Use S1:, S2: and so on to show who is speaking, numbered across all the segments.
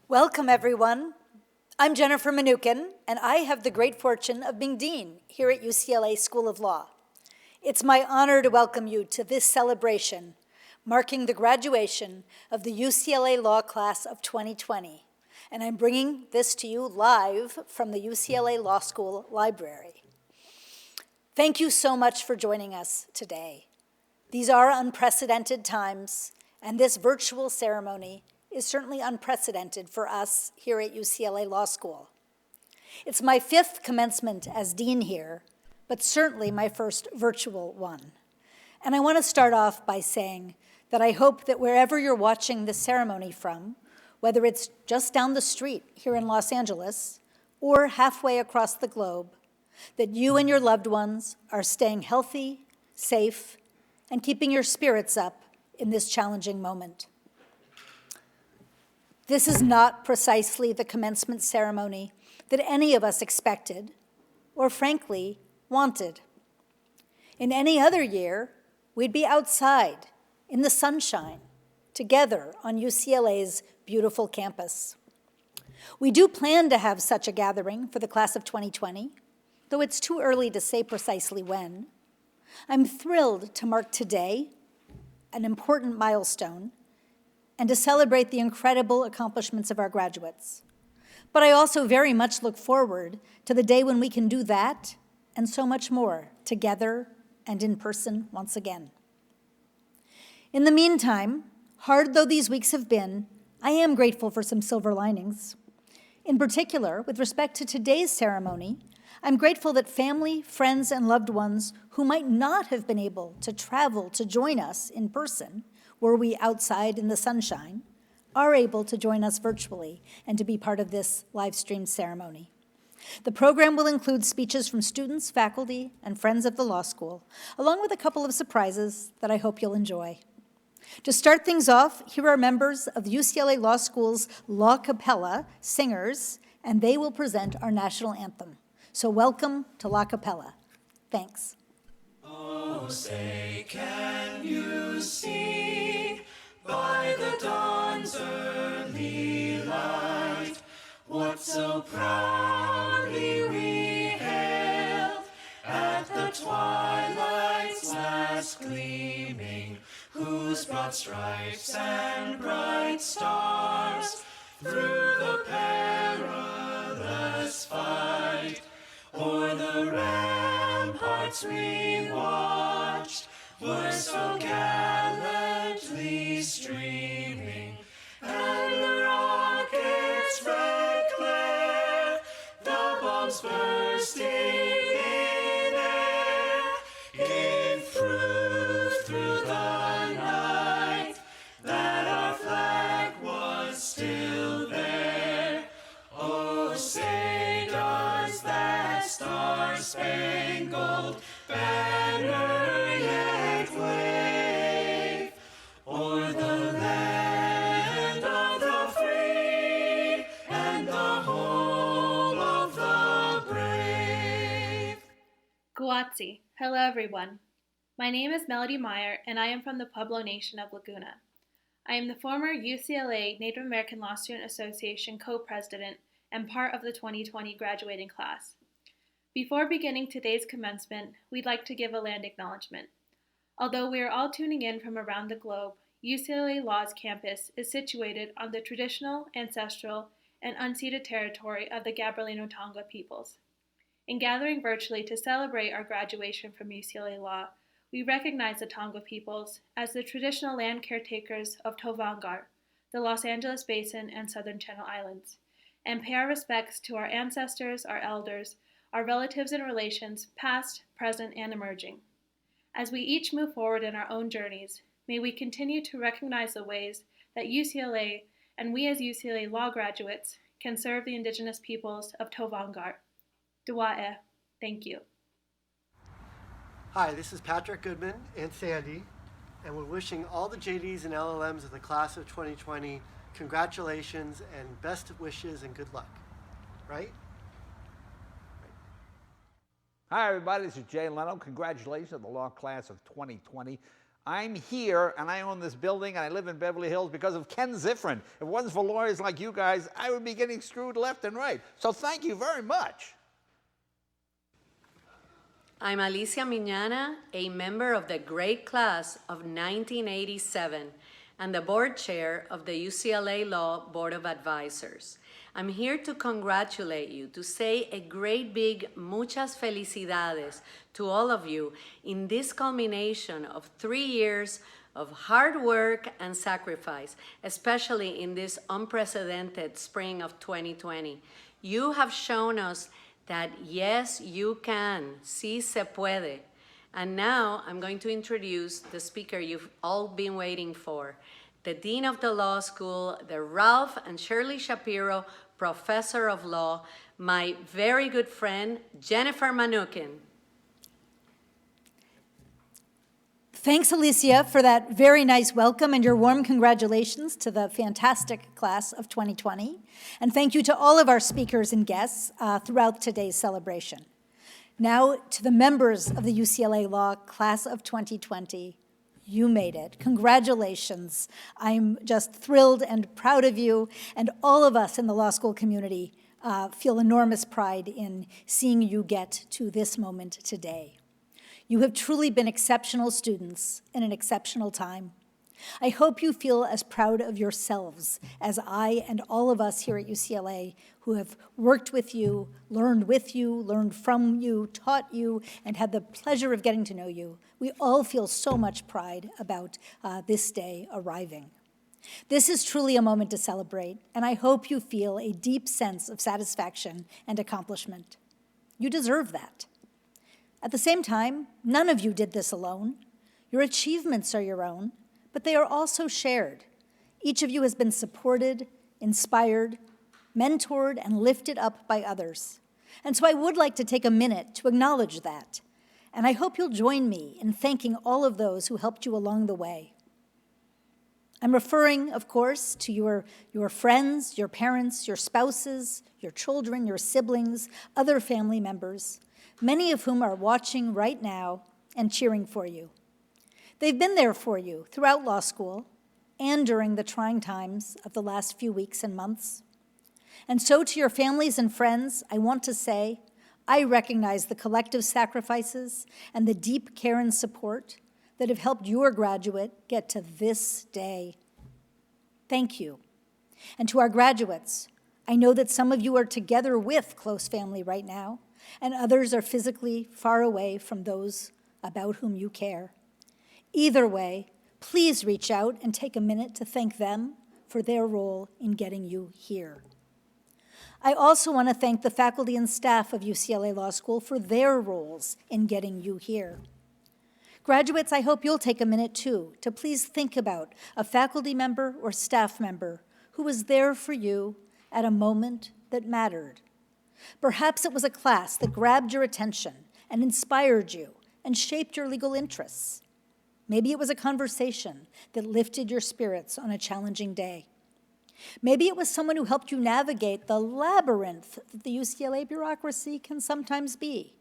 S1: Welcome, everyone. I'm Jennifer Mnookin, and I have the great fortune of being dean here at UCLA School of Law. It's my honor to welcome you to this celebration, marking the graduation of the UCLA Law Class of 2020, and I'm bringing this to you live from the UCLA Law School Library. Thank you so much for joining us today. These are unprecedented times, and this virtual ceremony is certainly unprecedented for us here at UCLA Law School. It's my 5th commencement as dean here, but certainly my first virtual one. And I want to start off by saying that I hope that wherever you're watching this ceremony from, whether it's just down the street here in Los Angeles or halfway across the globe, that you and your loved ones are staying healthy, safe, and keeping your spirits up in this challenging moment. This is not precisely the commencement ceremony that any of us expected, or frankly, wanted. In any other year, we'd be outside, in the sunshine, together on UCLA's beautiful campus. We do plan to have such a gathering for the class of 2020, though it's too early to say precisely when. I'm thrilled to mark today, an important milestone, and to celebrate the incredible accomplishments of our graduates. But I also very much look forward to the day when we can do that and so much more together and in person once again. In the meantime, hard though these weeks have been, I am grateful for some silver linings. In particular, with respect to today's ceremony, I'm grateful that family, friends, and loved ones who might not have been able to travel to join us in person, were we outside in the sunshine, are able to join us virtually and to be part of this live-streamed ceremony. The program will include speeches from students, faculty, and friends of the law school, along with a couple of surprises that I hope you'll enjoy. To start things off, here are members of the UCLA Law School's Law Capella singers, and they will present our national anthem. So welcome to La Capella. Thanks.
S2: Oh, say, can you see by the dawn's early light what so proudly we hailed at the twilight's last gleaming, whose broad stripes and bright stars through the perilous fight o'er the ramparts we watched were so gallantly streaming, and the rocket's red glare, the bombs bursting in air, gave proof through the night that our flag was still there. Oh, say does that star-spangled banner yet wave o'er the land of the free and the home of the brave?
S3: Guatsi. Hello, everyone. My name is Melody Meyer, and I am from the Pueblo Nation of Laguna. I am the former UCLA Native American Law Student Association co-president and part of the 2020 graduating class. Before beginning today's commencement, we'd like to give a land acknowledgement. Although we are all tuning in from around the globe, UCLA Law's campus is situated on the traditional, ancestral, and unceded territory of the Gabrielino Tonga peoples. In gathering virtually to celebrate our graduation from UCLA Law, we recognize the Tonga peoples as the traditional land caretakers of Tovangar, the Los Angeles Basin and Southern Channel Islands, and pay our respects to our ancestors, our elders, our relatives and relations, past, present, and emerging. As we each move forward in our own journeys, may we continue to recognize the ways that UCLA and we as UCLA Law graduates can serve the indigenous peoples of Tovangar. Dua'e. Thank you.
S4: Hi, this is Patrick Goodman and Sandy, and we're wishing all the JDs and LL.Ms of the class of 2020 congratulations and best wishes and good luck. Right?
S5: Hi, everybody. This is Jay Leno. Congratulations on the law class of 2020. I'm here, and I own this building, and I live in Beverly Hills because of Ken Ziffrin. If it wasn't for lawyers like you guys, I would be getting screwed left and right. So thank you very much.
S6: I'm Alicia Miñana, a member of the great class of 1987 and the board chair of the UCLA Law Board of Advisors. I'm here to congratulate you, to say a great big muchas felicidades to all of you in this culmination of 3 years of hard work and sacrifice, especially in this unprecedented spring of 2020. You have shown us that yes, you can, sí se puede. And now I'm going to introduce the speaker you've all been waiting for, the Dean of the Law School, the Ralph and Shirley Shapiro Professor of Law, my very good friend, Jennifer Mnookin.
S1: Thanks, Alicia, for that very nice welcome and your warm congratulations to the fantastic class of 2020. And thank you to all of our speakers and guests throughout today's celebration. Now, to the members of the UCLA Law class of 2020, you made it. Congratulations. I'm just thrilled and proud of you, and all of us in the law school community feel enormous pride in seeing you get to this moment today. You have truly been exceptional students in an exceptional time. I hope you feel as proud of yourselves as I and all of us here at UCLA who have worked with you, learned from you, taught you, and had the pleasure of getting to know you. We all feel so much pride about this day arriving. This is truly a moment to celebrate, and I hope you feel a deep sense of satisfaction and accomplishment. You deserve that. At the same time, none of you did this alone. Your achievements are your own, but they are also shared. Each of you has been supported, inspired, mentored, and lifted up by others. And so I would like to take a minute to acknowledge that. And I hope you'll join me in thanking all of those who helped you along the way. I'm referring, of course, to your friends, your parents, your spouses, your children, your siblings, other family members, many of whom are watching right now and cheering for you. They've been there for you throughout law school and during the trying times of the last few weeks and months. And so to your families and friends, I want to say, I recognize the collective sacrifices and the deep care and support that have helped your graduate get to this day. Thank you. And to our graduates, I know that some of you are together with close family right now, and others are physically far away from those about whom you care. Either way, please reach out and take a minute to thank them for their role in getting you here. I also want to thank the faculty and staff of UCLA Law School for their roles in getting you here. Graduates, I hope you'll take a minute too to please think about a faculty member or staff member who was there for you at a moment that mattered. Perhaps it was a class that grabbed your attention and inspired you and shaped your legal interests. Maybe it was a conversation that lifted your spirits on a challenging day. Maybe it was someone who helped you navigate the labyrinth that the UCLA bureaucracy can sometimes be.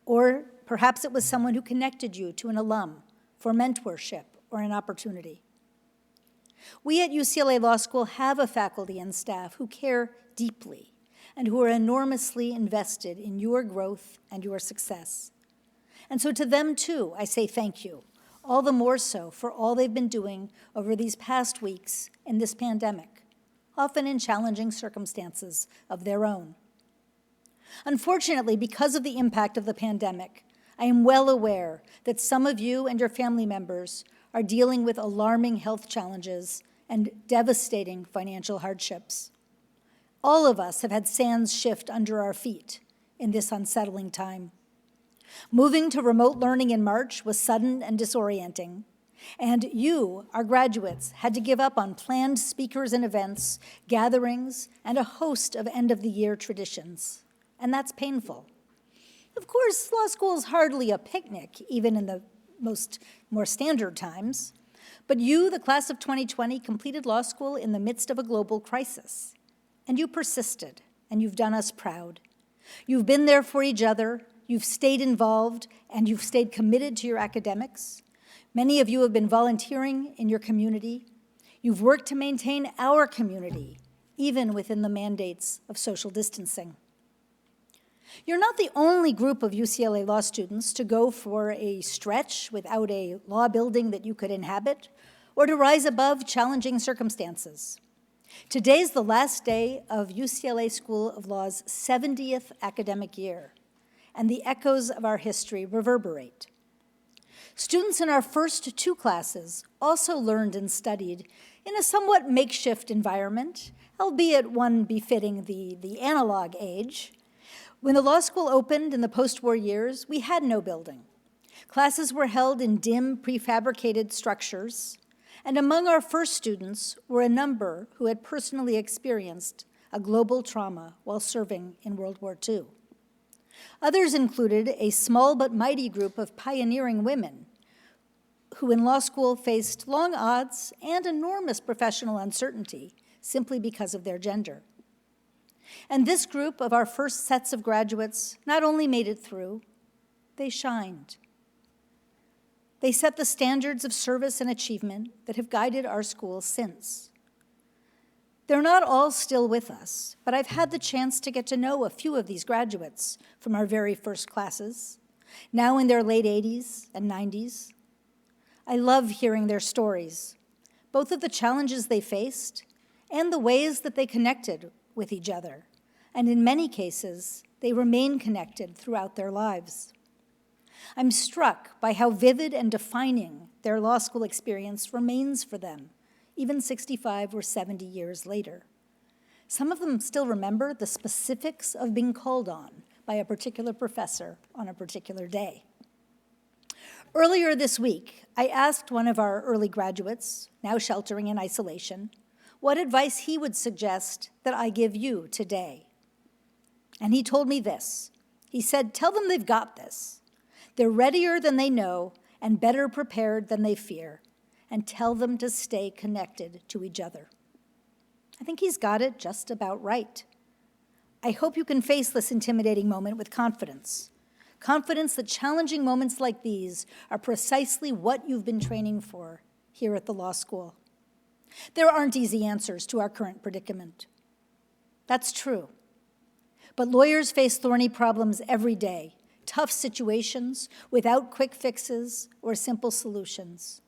S1: Or perhaps it was someone who connected you to an alum for mentorship or an opportunity. We at UCLA Law School have a faculty and staff who care deeply and who are enormously invested in your growth and your success. And so to them too, I say thank you, all the more so for all they've been doing over these past weeks in this pandemic, often in challenging circumstances of their own. Unfortunately, because of the impact of the pandemic, I am well aware that some of you and your family members are dealing with alarming health challenges and devastating financial hardships. All of us have had sands shift under our feet in this unsettling time. Moving to remote learning in March was sudden and disorienting, and you, our graduates, had to give up on planned speakers and events, gatherings, and a host of end-of-the-year traditions, and that's painful. Of course, law school is hardly a picnic, even in the more standard times. But you, the class of 2020, completed law school in the midst of a global crisis. And you persisted, and you've done us proud. You've been there for each other, you've stayed involved, and you've stayed committed to your academics. Many of you have been volunteering in your community. You've worked to maintain our community, even within the mandates of social distancing. You're not the only group of UCLA law students to go for a stretch without a law building that you could inhabit, or to rise above challenging circumstances. Today's the last day of UCLA School of Law's 70th academic year, and the echoes of our history reverberate. Students in our first two classes also learned and studied in a somewhat makeshift environment, albeit one befitting the analog age. When the law school opened in the post-war years, we had no building. Classes were held in dim, prefabricated structures, and among our first students were a number who had personally experienced a global trauma while serving in World War II. Others included a small but mighty group of pioneering women who in law school faced long odds and enormous professional uncertainty simply because of their gender. And this group of our first sets of graduates not only made it through, they shined. They set the standards of service and achievement that have guided our school since. They're not all still with us, but I've had the chance to get to know a few of these graduates from our very first classes, now in their late 80s and 90s. I love hearing their stories, both of the challenges they faced and the ways that they connected with each other, and in many cases, they remain connected throughout their lives. I'm struck by how vivid and defining their law school experience remains for them, even 65 or 70 years later. Some of them still remember the specifics of being called on by a particular professor on a particular day. Earlier this week, I asked one of our early graduates, now sheltering in isolation, what advice he would suggest that I give you today. And he told me this. He said, tell them they've got this. They're readier than they know and better prepared than they fear, and tell them to stay connected to each other. I think he's got it just about right. I hope you can face this intimidating moment with confidence. Confidence that challenging moments like these are precisely what you've been training for here at the law school. There aren't easy answers to our current predicament. That's true. But lawyers face thorny problems every day, tough situations without quick fixes or simple solutions.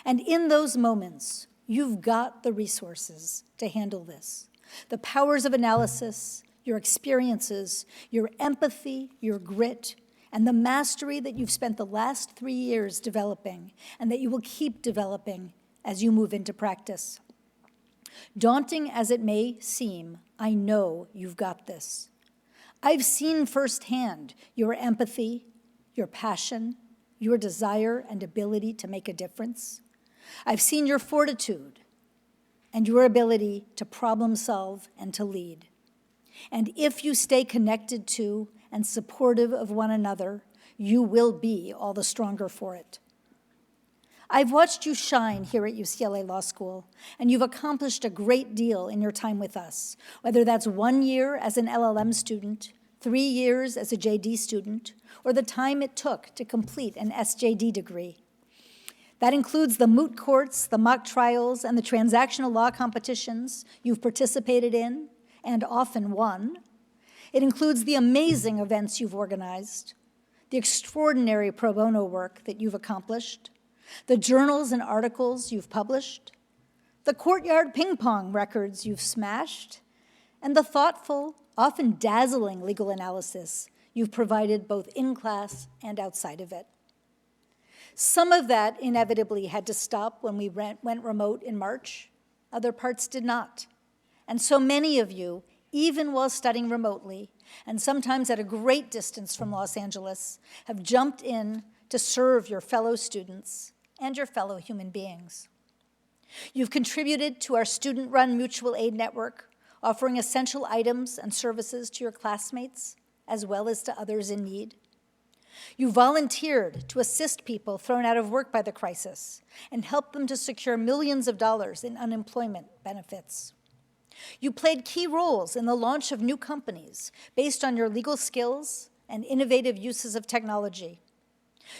S1: And in those moments, you've got the resources to handle this. The powers of analysis, your experiences, your empathy, your grit, and the mastery that you've spent the last 3 years developing and that you will keep developing as you move into practice. Daunting as it may seem, I know you've got this. I've seen firsthand your empathy, your passion, your desire and ability to make a difference. I've seen your fortitude and your ability to problem solve and to lead. And if you stay connected to and supportive of one another, you will be all the stronger for it. I've watched you shine here at UCLA Law School, and you've accomplished a great deal in your time with us, whether that's 1 year as an LL.M student, 3 years as a JD student, or the time it took to complete an SJD degree. That includes the moot courts, the mock trials, and the transactional law competitions you've participated in and often won. It includes the amazing events you've organized, the extraordinary pro bono work that you've accomplished, the journals and articles you've published, the courtyard ping pong records you've smashed, and the thoughtful, often dazzling legal analysis you've provided both in class and outside of it. Some of that inevitably had to stop when we went remote in March. Other parts did not. And so many of you, even while studying remotely, and sometimes at a great distance from Los Angeles, have jumped in to serve your fellow students and your fellow human beings. You've contributed to our student-run mutual aid network, offering essential items and services to your classmates, as well as to others in need. You volunteered to assist people thrown out of work by the crisis and help them to secure millions of dollars in unemployment benefits. You played key roles in the launch of new companies based on your legal skills and innovative uses of technology.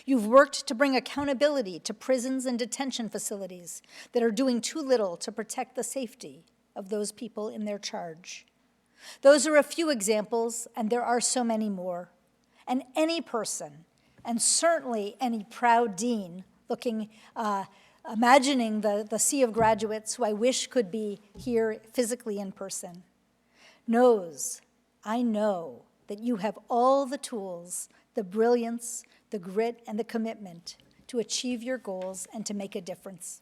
S1: You've worked to bring accountability to prisons and detention facilities that are doing too little to protect the safety of those people in their charge. Those are a few examples, and there are so many more. And any person, and certainly any proud dean imagining the sea of graduates who I wish could be here physically in person, knows, I know, that you have all the tools, the brilliance, the grit, and the commitment to achieve your goals and to make a difference.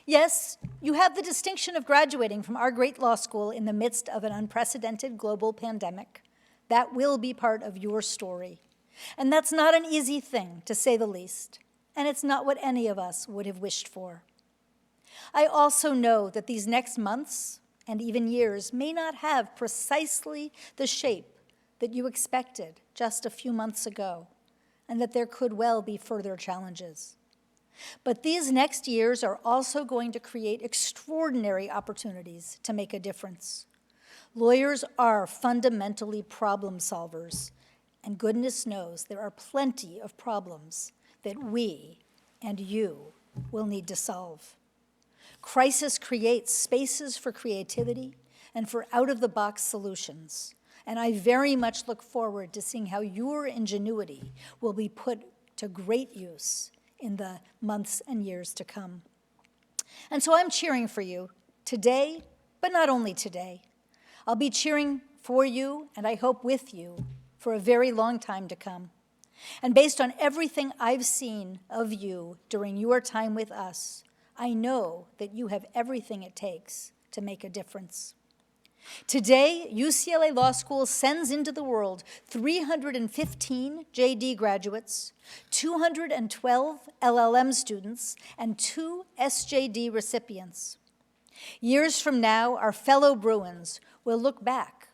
S1: Yes, you have the distinction of graduating from our great law school in the midst of an unprecedented global pandemic. That will be part of your story. And that's not an easy thing, to say the least, and it's not what any of us would have wished for. I also know that these next months and even years may not have precisely the shape that you expected just a few months ago, and that there could well be further challenges. But these next years are also going to create extraordinary opportunities to make a difference. Lawyers are fundamentally problem solvers, and goodness knows there are plenty of problems that we and you will need to solve. Crisis creates spaces for creativity and for out-of-the-box solutions, and I very much look forward to seeing how your ingenuity will be put to great use in the months and years to come. And so I'm cheering for you today, but not only today. I'll be cheering for you, and I hope with you, for a very long time to come. And based on everything I've seen of you during your time with us, I know that you have everything it takes to make a difference. Today, UCLA Law School sends into the world 315 JD graduates, 212 LL.M students, and 2 SJD recipients. Years from now, our fellow Bruins will look back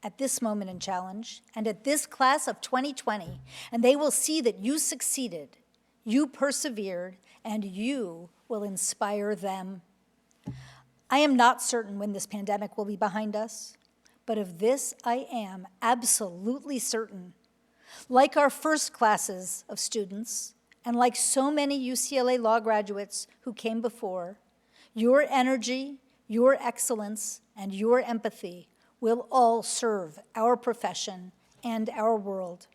S1: at this moment in challenge and at this class of 2020, and they will see that you succeeded, you persevered, and you will inspire them. I am not certain when this pandemic will be behind us, but of this I am absolutely certain. Like our first classes of students, and like so many UCLA law graduates who came before, your energy, your excellence, and your empathy will all serve our profession and our world.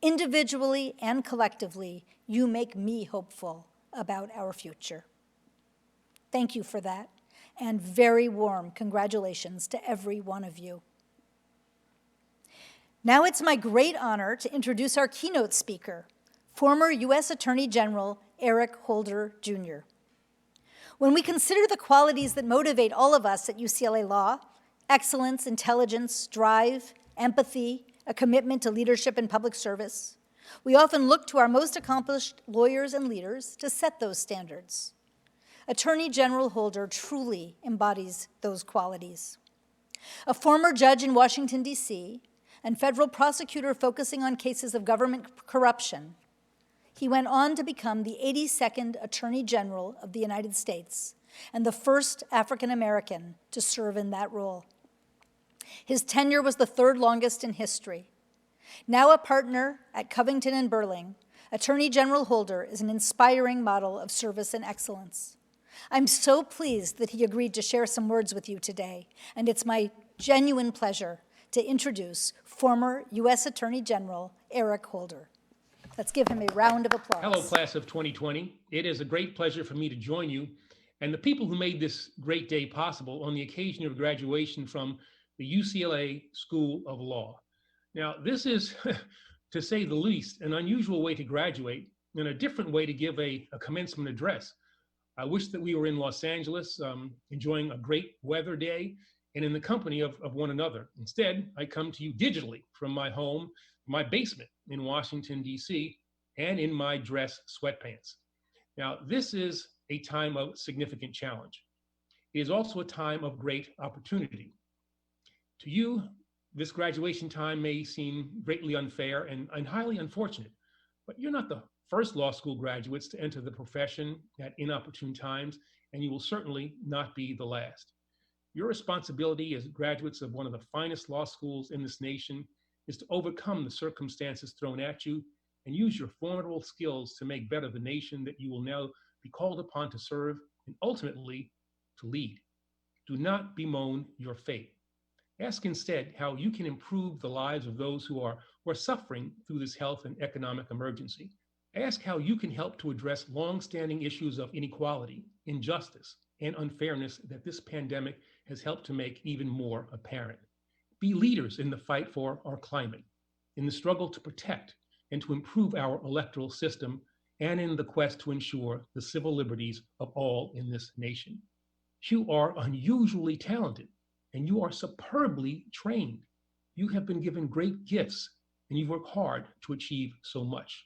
S1: Individually and collectively, you make me hopeful about our future. Thank you for that, and very warm congratulations to every one of you. Now it's my great honor to introduce our keynote speaker, former U.S. Attorney General Eric Holder, Jr. When we consider the qualities that motivate all of us at UCLA Law, excellence, intelligence, drive, empathy, a commitment to leadership and public service, we often look to our most accomplished lawyers and leaders to set those standards. Attorney General Holder truly embodies those qualities. A former judge in Washington, D.C., and federal prosecutor focusing on cases of government corruption, he went on to become the 82nd Attorney General of the United States and the first African American to serve in that role. His tenure was the third longest in history. Now a partner at Covington and Burling, Attorney General Holder is an inspiring model of service and excellence. I'm so pleased that he agreed to share some words with you today, and it's my genuine pleasure to introduce former U.S. Attorney General Eric Holder. Let's give him a round of applause.
S7: Hello, class of 2020. It is a great pleasure for me to join you and the people who made this great day possible on the occasion of graduation from the UCLA School of Law. Now, this is, to say the least, an unusual way to graduate and a different way to give a commencement address. I wish that we were in Los Angeles, enjoying a great weather day and in the company of one another. Instead, I come to you digitally from my home, my basement in Washington, D.C., and in my dress sweatpants. Now, this is a time of significant challenge. It is also a time of great opportunity. To you, This graduation time may seem greatly unfair and highly unfortunate, but you're not the first law school graduates to enter the profession at inopportune times, and you will certainly not be the last. Your responsibility as graduates of one of the finest law schools in this nation is to overcome the circumstances thrown at you and use your formidable skills to make better the nation that you will now be called upon to serve and ultimately to lead. Do not bemoan your fate. Ask instead how you can improve the lives of those who are suffering through this health and economic emergency. Ask how you can help to address long-standing issues of inequality, injustice, and unfairness that this pandemic has helped to make even more apparent. Be leaders in the fight for our climate, in the struggle to protect and to improve our electoral system, and in the quest to ensure the civil liberties of all in this nation. You are unusually talented, and you are superbly trained. You have been given great gifts, and you've worked hard to achieve so much.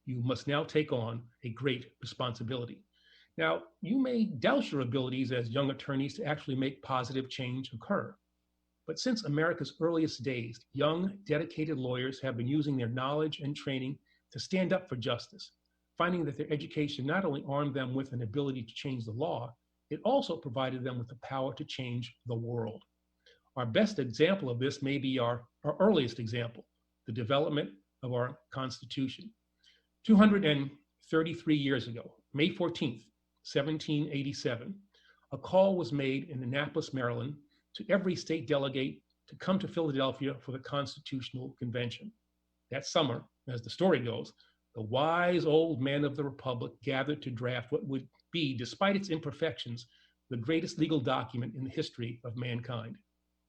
S7: You must now take on a great responsibility. Now, you may doubt your abilities as young attorneys to actually make positive change occur. But since America's earliest days, young, dedicated lawyers have been using their knowledge and training to stand up for justice, finding that their education not only armed them with an ability to change the law, it also provided them with the power to change the world. Our best example of this may be our earliest example, the development of our Constitution. 233 years ago, May 14th, 1787, a call was made in Annapolis, Maryland, to every state delegate to come to Philadelphia for the Constitutional Convention. That summer, as the story goes, the wise old men of the Republic gathered to draft what would be, despite its imperfections, the greatest legal document in the history of mankind.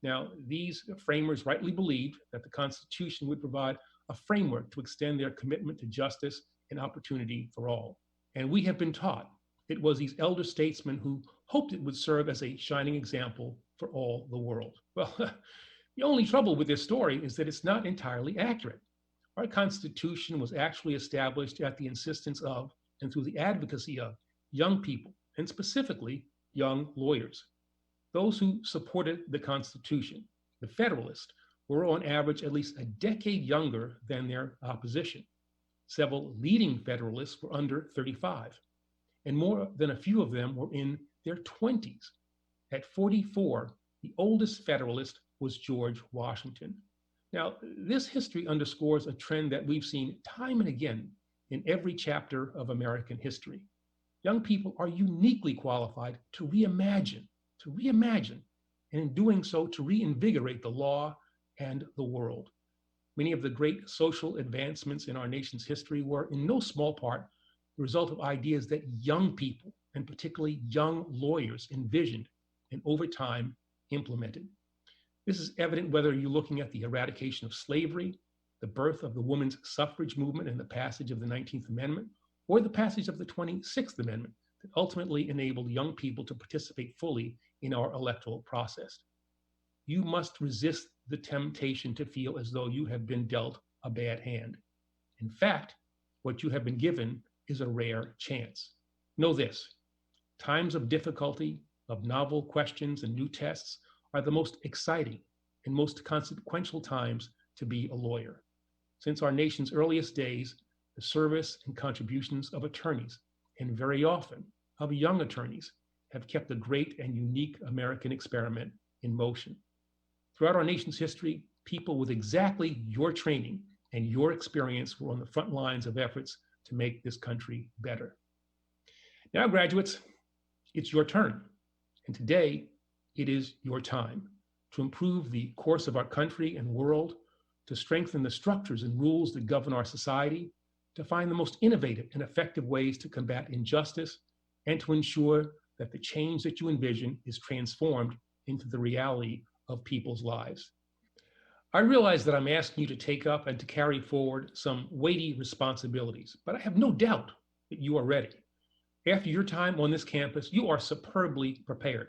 S7: Now, these framers rightly believed that the Constitution would provide a framework to extend their commitment to justice and opportunity for all. And we have been taught it was these elder statesmen who hoped it would serve as a shining example for all the world. Well, the only trouble with this story is that it's not entirely accurate. Our Constitution was actually established at the insistence of and through the advocacy of young people, and specifically young lawyers. Those who supported the Constitution, the Federalists, were on average at least a decade younger than their opposition. Several leading Federalists were under 35, and more than a few of them were in their 20s. At 44, the oldest Federalist was George Washington. Now, this history underscores a trend that we've seen time and again in every chapter of American history. Young people are uniquely qualified to reimagine, and in doing so, to reinvigorate the law and the world. Many of the great social advancements in our nation's history were, in no small part, the result of ideas that young people, and particularly young lawyers, envisioned and over time implemented. This is evident whether you're looking at the eradication of slavery, the birth of the women's suffrage movement and the passage of the 19th Amendment, or the passage of the 26th Amendment that ultimately enabled young people to participate fully in our electoral process. You must resist the temptation to feel as though you have been dealt a bad hand. In fact, what you have been given is a rare chance. Know this: times of difficulty, of novel questions and new tests are the most exciting and most consequential times to be a lawyer. Since our nation's earliest days, the service and contributions of attorneys, and very often of young attorneys, have kept the great and unique American experiment in motion. Throughout our nation's history, people with exactly your training and your experience were on the front lines of efforts to make this country better. Now, graduates, it's your turn. And today, it is your time to improve the course of our country and world, to strengthen the structures and rules that govern our society, to find the most innovative and effective ways to combat injustice, and to ensure that the change that you envision is transformed into the reality of people's lives. I realize that I'm asking you to take up and to carry forward some weighty responsibilities, but I have no doubt that you are ready. After your time on this campus, you are superbly prepared.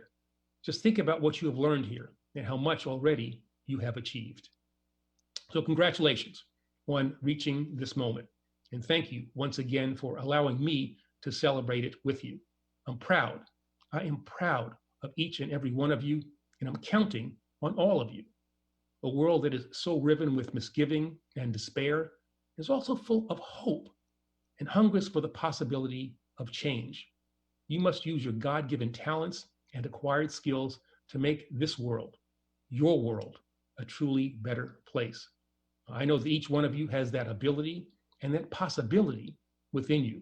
S7: Just think about what you have learned here and how much already you have achieved. So congratulations on reaching this moment. And thank you once again for allowing me to celebrate it with you. I'm proud. I am proud of each and every one of you, and I'm counting on all of you. A world that is so riven with misgiving and despair is also full of hope and hungers for the possibility of change. You must use your God-given talents and acquired skills to make this world, your world, a truly better place. I know that each one of you has that ability and that possibility within you.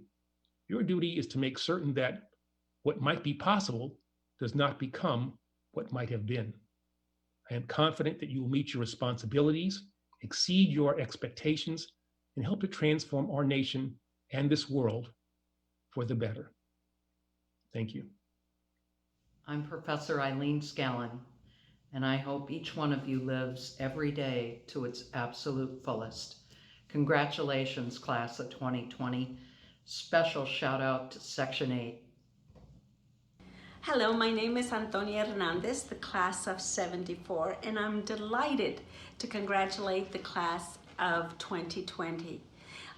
S7: Your duty is to make certain that what might be possible does not become what might have been. I am confident that you will meet your responsibilities, exceed your expectations, and help to transform our nation and this world for the better. Thank you.
S8: I'm Professor Eileen Scallon, and I hope each one of you lives every day to its absolute fullest. Congratulations, class of 2020. Special shout out to Section 8.
S9: Hello, my name is Antonia Hernández, the class of 74, and I'm delighted to congratulate the class of 2020.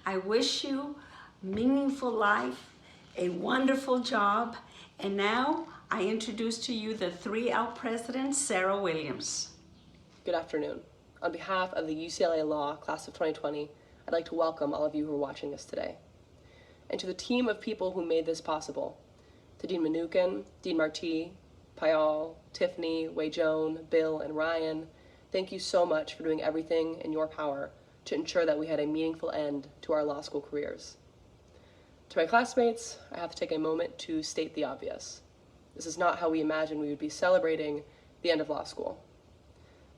S9: I wish you meaningful life, a wonderful job, and now I introduce to you the 3L President, Sarah Williams.
S10: Good afternoon. On behalf of the UCLA Law Class of 2020, I'd like to welcome all of you who are watching this today. And to the team of people who made this possible, to Dean Mnookin, Dean Marti, Payal, Tiffany, Wei Joan, Bill, and Ryan, thank you so much for doing everything in your power to ensure that we had a meaningful end to our law school careers. To my classmates, I have to take a moment to state the obvious. This is not how we imagined we would be celebrating the end of law school.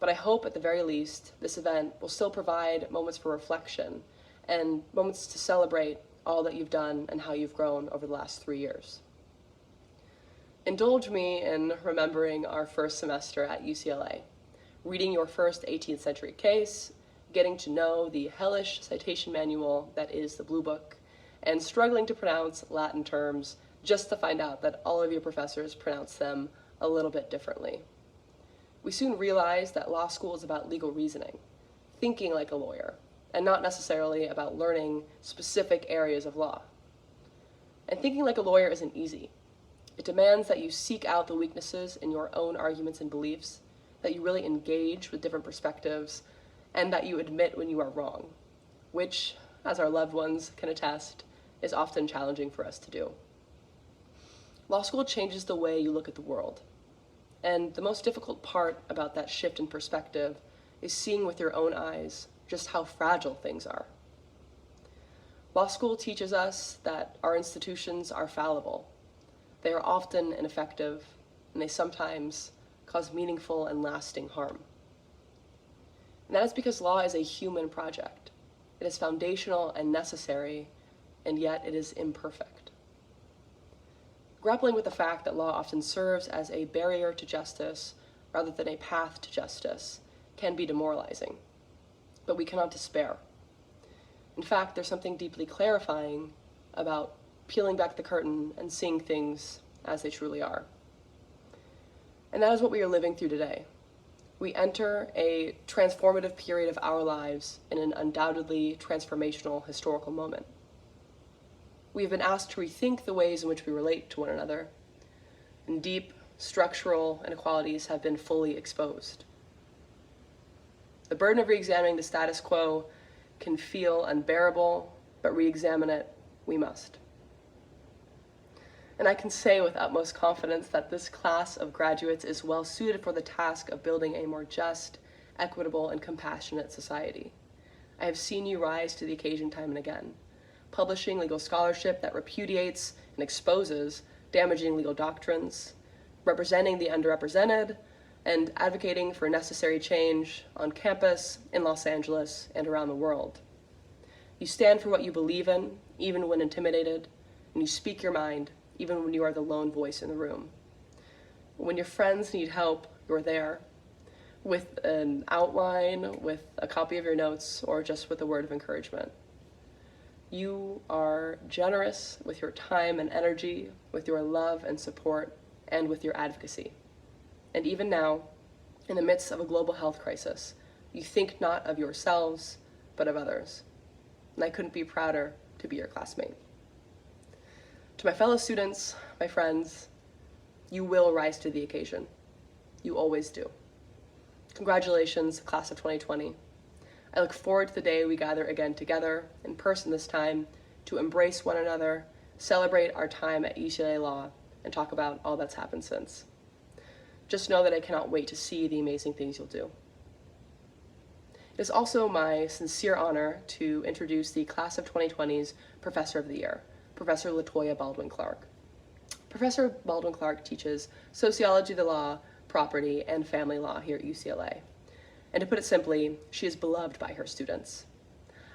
S10: But I hope at the very least, this event will still provide moments for reflection and moments to celebrate all that you've done and how you've grown over the last 3 years. Indulge me in remembering our first semester at UCLA, reading your first 18th century case, getting to know the hellish citation manual that is the Blue Book, and struggling to pronounce Latin terms just to find out that all of your professors pronounce them a little bit differently. We soon realized that law school is about legal reasoning, thinking like a lawyer, and not necessarily about learning specific areas of law. And thinking like a lawyer isn't easy. It demands that you seek out the weaknesses in your own arguments and beliefs, that you really engage with different perspectives, and that you admit when you are wrong, which, as our loved ones can attest, is often challenging for us to do. Law school changes the way you look at the world, and the most difficult part about that shift in perspective is seeing with your own eyes just how fragile things are. Law school teaches us that our institutions are fallible. They are often ineffective, and they sometimes cause meaningful and lasting harm. And that is because law is a human project. It is foundational and necessary, and yet it is imperfect. Grappling with the fact that law often serves as a barrier to justice rather than a path to justice can be demoralizing, but we cannot despair. In fact, there's something deeply clarifying about peeling back the curtain and seeing things as they truly are. And that is what we are living through today. We enter a transformative period of our lives in an undoubtedly transformational historical moment. We have been asked to rethink the ways in which we relate to one another, and deep structural inequalities have been fully exposed. The burden of re-examining the status quo can feel unbearable, but re-examine it we must. And I can say with utmost confidence that this class of graduates is well suited for the task of building a more just, equitable, and compassionate society. I have seen you rise to the occasion time and again, publishing legal scholarship that repudiates and exposes damaging legal doctrines, representing the underrepresented, and advocating for necessary change on campus, in Los Angeles, and around the world. You stand for what you believe in, even when intimidated, and you speak your mind, even when you are the lone voice in the room. When your friends need help, you're there, with an outline, with a copy of your notes, or just with a word of encouragement. You are generous with your time and energy, with your love and support, and with your advocacy. And even now, in the midst of a global health crisis, you think not of yourselves, but of others. And I couldn't be prouder to be your classmate. To my fellow students, my friends, you will rise to the occasion. You always do. Congratulations, class of 2020. I look forward to the day we gather again together, in person this time, to embrace one another, celebrate our time at UCLA Law, and talk about all that's happened since. Just know that I cannot wait to see the amazing things you'll do. It is also my sincere honor to introduce the class of 2020's Professor of the Year, Professor LaToya Baldwin Clark. Professor Baldwin Clark teaches sociology of the law, property, and family law here at UCLA. And to put it simply, she is beloved by her students.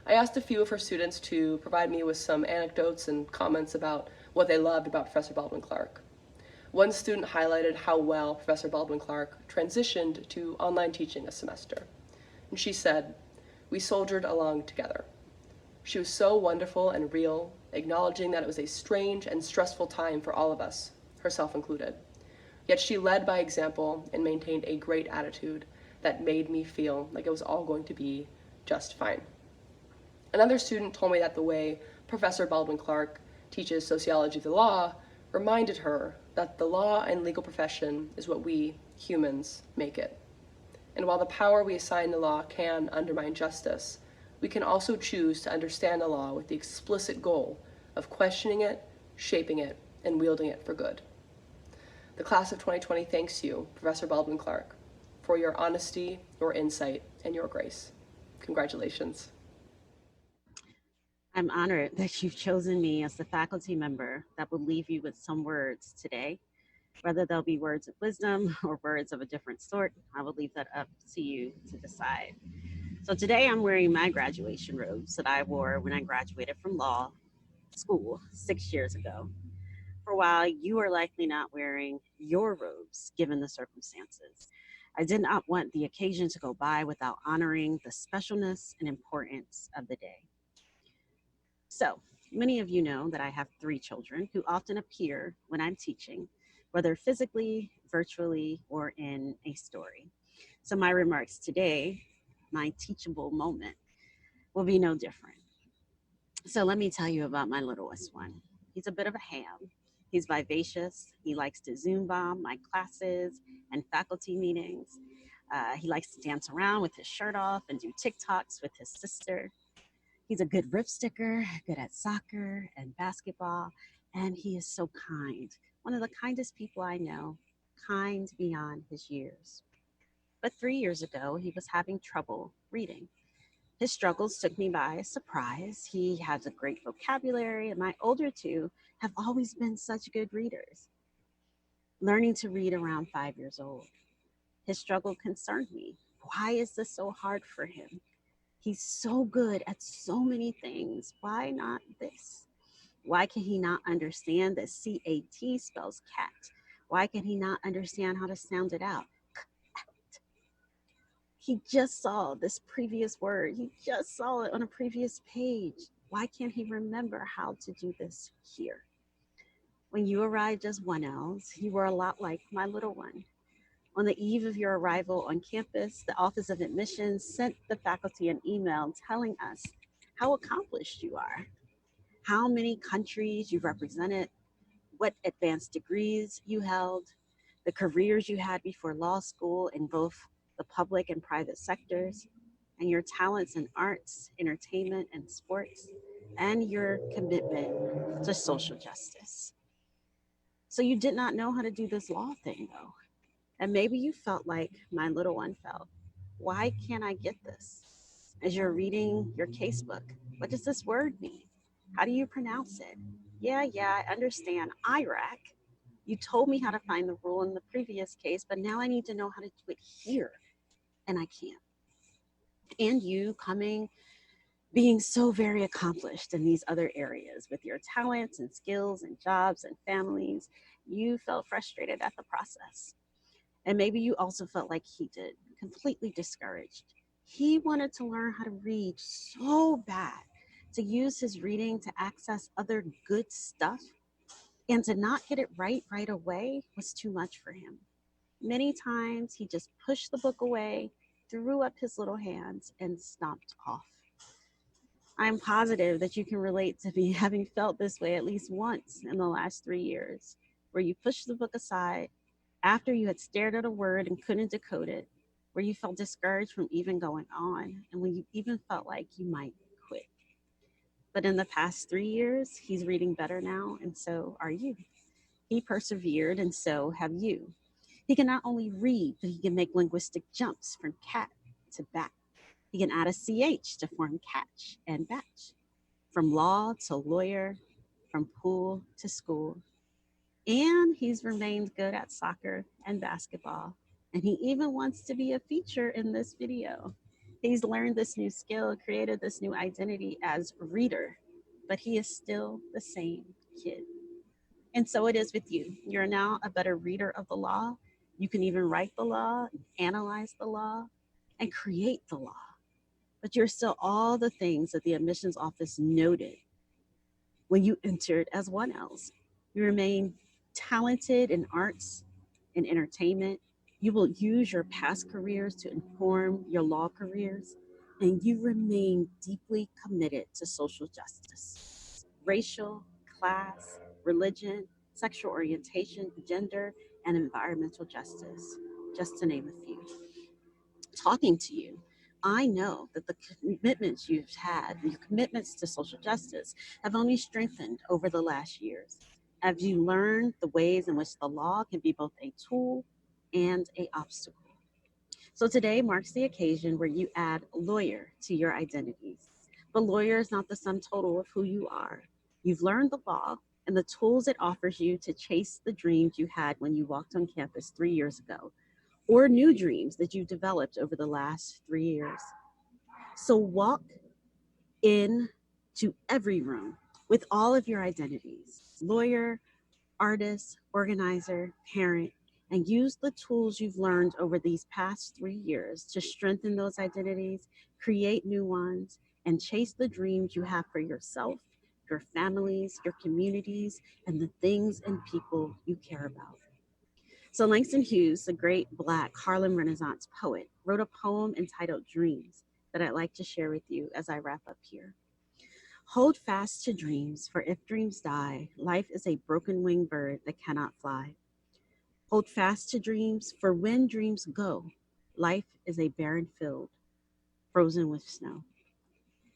S10: I asked a few of her students to provide me with some anecdotes and comments about what they loved about Professor Baldwin Clark. One student highlighted how well Professor Baldwin Clark transitioned to online teaching a semester. And she said, "We soldiered along together." She was so wonderful and real, acknowledging that it was a strange and stressful time for all of us, herself included. Yet she led by example and maintained a great attitude that made me feel like it was all going to be just fine. Another student told me that the way Professor Baldwin Clark teaches sociology of the law reminded her that the law and legal profession is what we, humans, make it. And while the power we assign the law can undermine justice, we can also choose to understand the law with the explicit goal of questioning it, shaping it, and wielding it for good. The class of 2020 thanks you, Professor Baldwin Clark, for your honesty, your insight, and your grace. Congratulations.
S11: I'm honored that you've chosen me as the faculty member that will leave you with some words today. Whether they'll be words of wisdom or words of a different sort, I will leave that up to you to decide. So today I'm wearing my graduation robes that I wore when I graduated from law school 6 years ago. For a while, you are likely not wearing your robes given the circumstances. I did not want the occasion to go by without honoring the specialness and importance of the day. So, many of you know that I have 3 children who often appear when I'm teaching, whether physically, virtually, or in a story. So my remarks today, my teachable moment, will be no different. So let me tell you about my littlest one. He's a bit of a ham. He's vivacious. He likes to Zoom bomb my classes and faculty meetings. He likes to dance around with his shirt off and do TikToks with his sister. He's a good rip sticker, good at soccer and basketball, and he is so kind. One of the kindest people I know, kind beyond his years. But 3 years ago, he was having trouble reading. His struggles took me by surprise. He has a great vocabulary, and my older 2 have always been such good readers. Learning to read around 5 years old. His struggle concerned me. Why is this so hard for him? He's so good at so many things. Why not this? Why can he not understand that CAT spells cat? Why can he not understand how to sound it out? He just saw this previous word. He just saw it on a previous page. Why can't he remember how to do this here? When you arrived as 1Ls, you were a lot like my little one. On the eve of your arrival on campus, the Office of Admissions sent the faculty an email telling us how accomplished you are, how many countries you represented, what advanced degrees you held, the careers you had before law school in both the public and private sectors, and your talents in arts, entertainment, and sports, and your commitment to social justice. So you did not know how to do this law thing, though. And maybe you felt like my little one felt. Why can't I get this? As you're reading your casebook, what does this word mean? How do you pronounce it? Yeah, I understand IRAC. You told me how to find the rule in the previous case, but now I need to know how to do it here, and I can't. And you being so very accomplished in these other areas with your talents and skills and jobs and families, you felt frustrated at the process. And maybe you also felt like he did, completely discouraged. He wanted to learn how to read so bad, to use his reading to access other good stuff, and to not get it right away was too much for him. Many times he just pushed the book away, threw up his little hands, and stomped off. I'm positive that you can relate to me having felt this way at least once in the last 3 years, where you pushed the book aside after you had stared at a word and couldn't decode it, where you felt discouraged from even going on, and when you even felt like you might quit. But in the past 3 years, he's reading better now, and so are you. He persevered, and so have you. He can not only read, but he can make linguistic jumps from cat to bat. He can add a CH to form catch and batch, from law to lawyer, from pool to school. And he's remained good at soccer and basketball. And he even wants to be a feature in this video. He's learned this new skill, created this new identity as reader, but he is still the same kid. And so it is with you. You're now a better reader of the law. You can even write the law, analyze the law, and create the law. But you're still all the things that the admissions office noted when you entered as 1Ls. You remain talented in arts and entertainment. You will use your past careers to inform your law careers, and you remain deeply committed to social justice, racial, class, religion, sexual orientation, gender, and environmental justice, just to name a few. Talking to you, I know that the commitments you've had, your commitments to social justice, have only strengthened over the last years as you learn the ways in which the law can be both a tool and an obstacle. So today marks the occasion where you add lawyer to your identities. But lawyer is not the sum total of who you are. You've learned the law and the tools it offers you to chase the dreams you had when you walked on campus 3 years ago, or new dreams that you've developed over the last 3 years. So walk into every room with all of your identities, lawyer, artist, organizer, parent, and use the tools you've learned over these past 3 years to strengthen those identities, create new ones, and chase the dreams you have for yourself, your families, your communities, and the things and people you care about. So Langston Hughes, the great Black Harlem Renaissance poet, wrote a poem entitled Dreams that I'd like to share with you as I wrap up here. Hold fast to dreams, for if dreams die, life is a broken-winged bird that cannot fly. Hold fast to dreams, for when dreams go, life is a barren field, frozen with snow.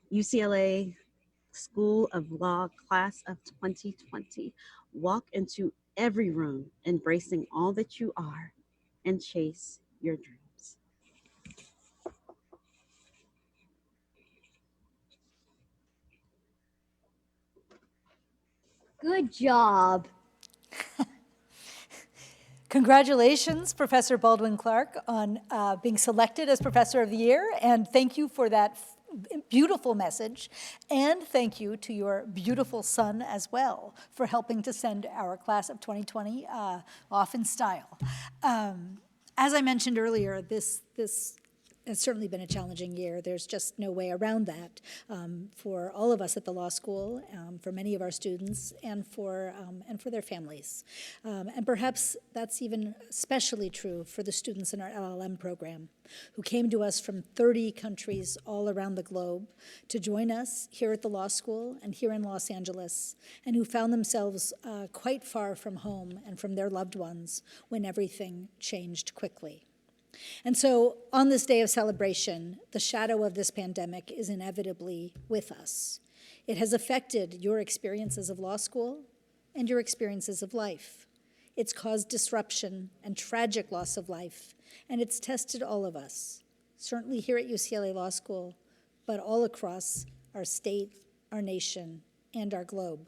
S11: UCLA School of Law Class of 2020, walk into every room, embracing all that you are, and chase your dreams.
S1: Good job. Congratulations, Professor Baldwin Clark, on being selected as Professor of the Year, and thank you for that beautiful message, and thank you to your beautiful son as well for helping to send our class of 2020 off in style. As I mentioned earlier, this has certainly been a challenging year. There's just no way around that for all of us at the law school, for many of our students, and for their families. And perhaps that's even especially true for the students in our LL.M program, who came to us from 30 countries all around the globe to join us here at the law school and here in Los Angeles, and who found themselves quite far from home and from their loved ones when everything changed quickly. And so on this day of celebration, the shadow of this pandemic is inevitably with us. It has affected your experiences of law school and your experiences of life. It's caused disruption and tragic loss of life, and it's tested all of us, certainly here at UCLA Law School, but all across our state, our nation, and our globe.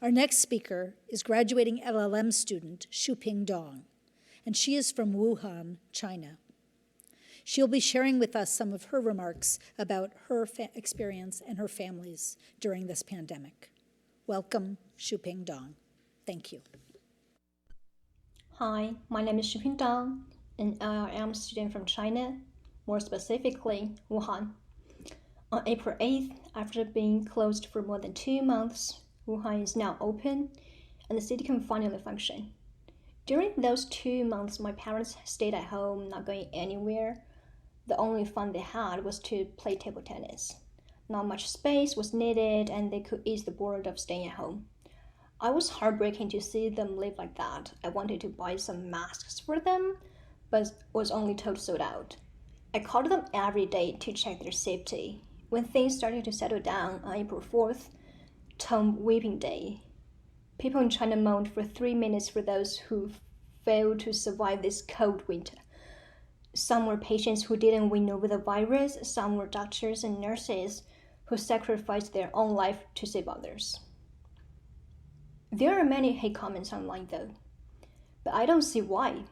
S1: Our next speaker is graduating LL.M student Shuping Dong, and she is from Wuhan, China. She'll be sharing with us some of her remarks about her experience and her family's during this pandemic. Welcome, Shuping Dong. Thank you.
S12: Hi, my name is Shuping Dong, an LL.M student from China, more specifically, Wuhan. On April 8th, after being closed for more than 2 months, Wuhan is now open, and the city can finally function. During those 2 months, my parents stayed at home, not going anywhere. The only fun they had was to play table tennis. Not much space was needed, and they could ease the boredom of staying at home. I was heartbroken to see them live like that. I wanted to buy some masks for them, but was only told sold out. I called them every day to check their safety. When things started to settle down on April 4th, Tomb Weeping Day, people in China mourned for 3 minutes for those who failed to survive this cold winter. Some were patients who didn't win over the virus, some were doctors and nurses who sacrificed their own life to save others. There are many hate comments online though, but I don't see why.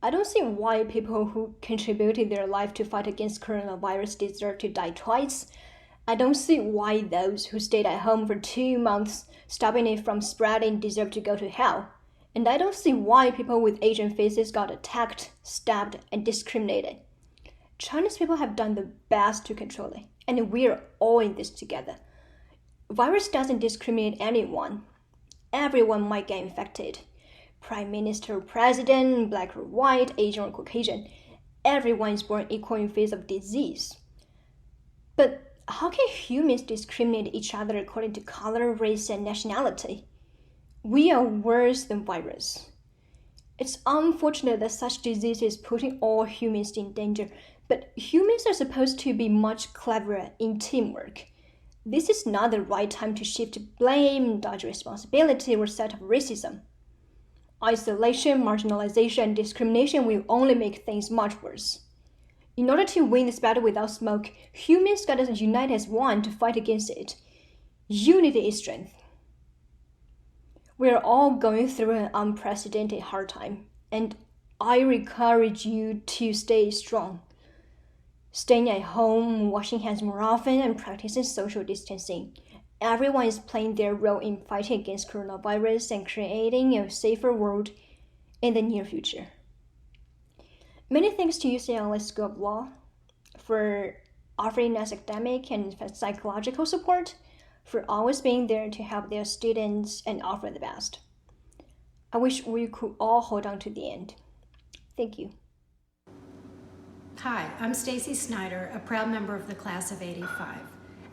S12: I don't see why people who contributed their life to fight against coronavirus deserve to die twice. I don't see why those who stayed at home for 2 months, stopping it from spreading, deserve to go to hell. And I don't see why people with Asian faces got attacked, stabbed, and discriminated. Chinese people have done the best to control it, and we're all in this together. Virus doesn't discriminate anyone. Everyone might get infected. Prime Minister or President, black or white, Asian or Caucasian, everyone is born equal in face of disease. But how can humans discriminate each other according to color, race, and nationality? We are worse than virus. It's unfortunate that such disease is putting all humans in danger, but humans are supposed to be much cleverer in teamwork. This is not the right time to shift blame, dodge responsibility, or set up racism. Isolation, marginalization, and discrimination will only make things much worse. In order to win this battle without smoke, humans gotta unite as one to fight against it. Unity is strength. We're all going through an unprecedented hard time, and I encourage you to stay strong. Staying at home, washing hands more often, and practicing social distancing. Everyone is playing their role in fighting against coronavirus and creating a safer world in the near future. Many thanks to UCLA School of Law for offering us academic and psychological support, for always being there to help their students and offer the best. I wish we could all hold on to the end. Thank you.
S13: Hi, I'm Stacey Snider, a proud member of the class of '85,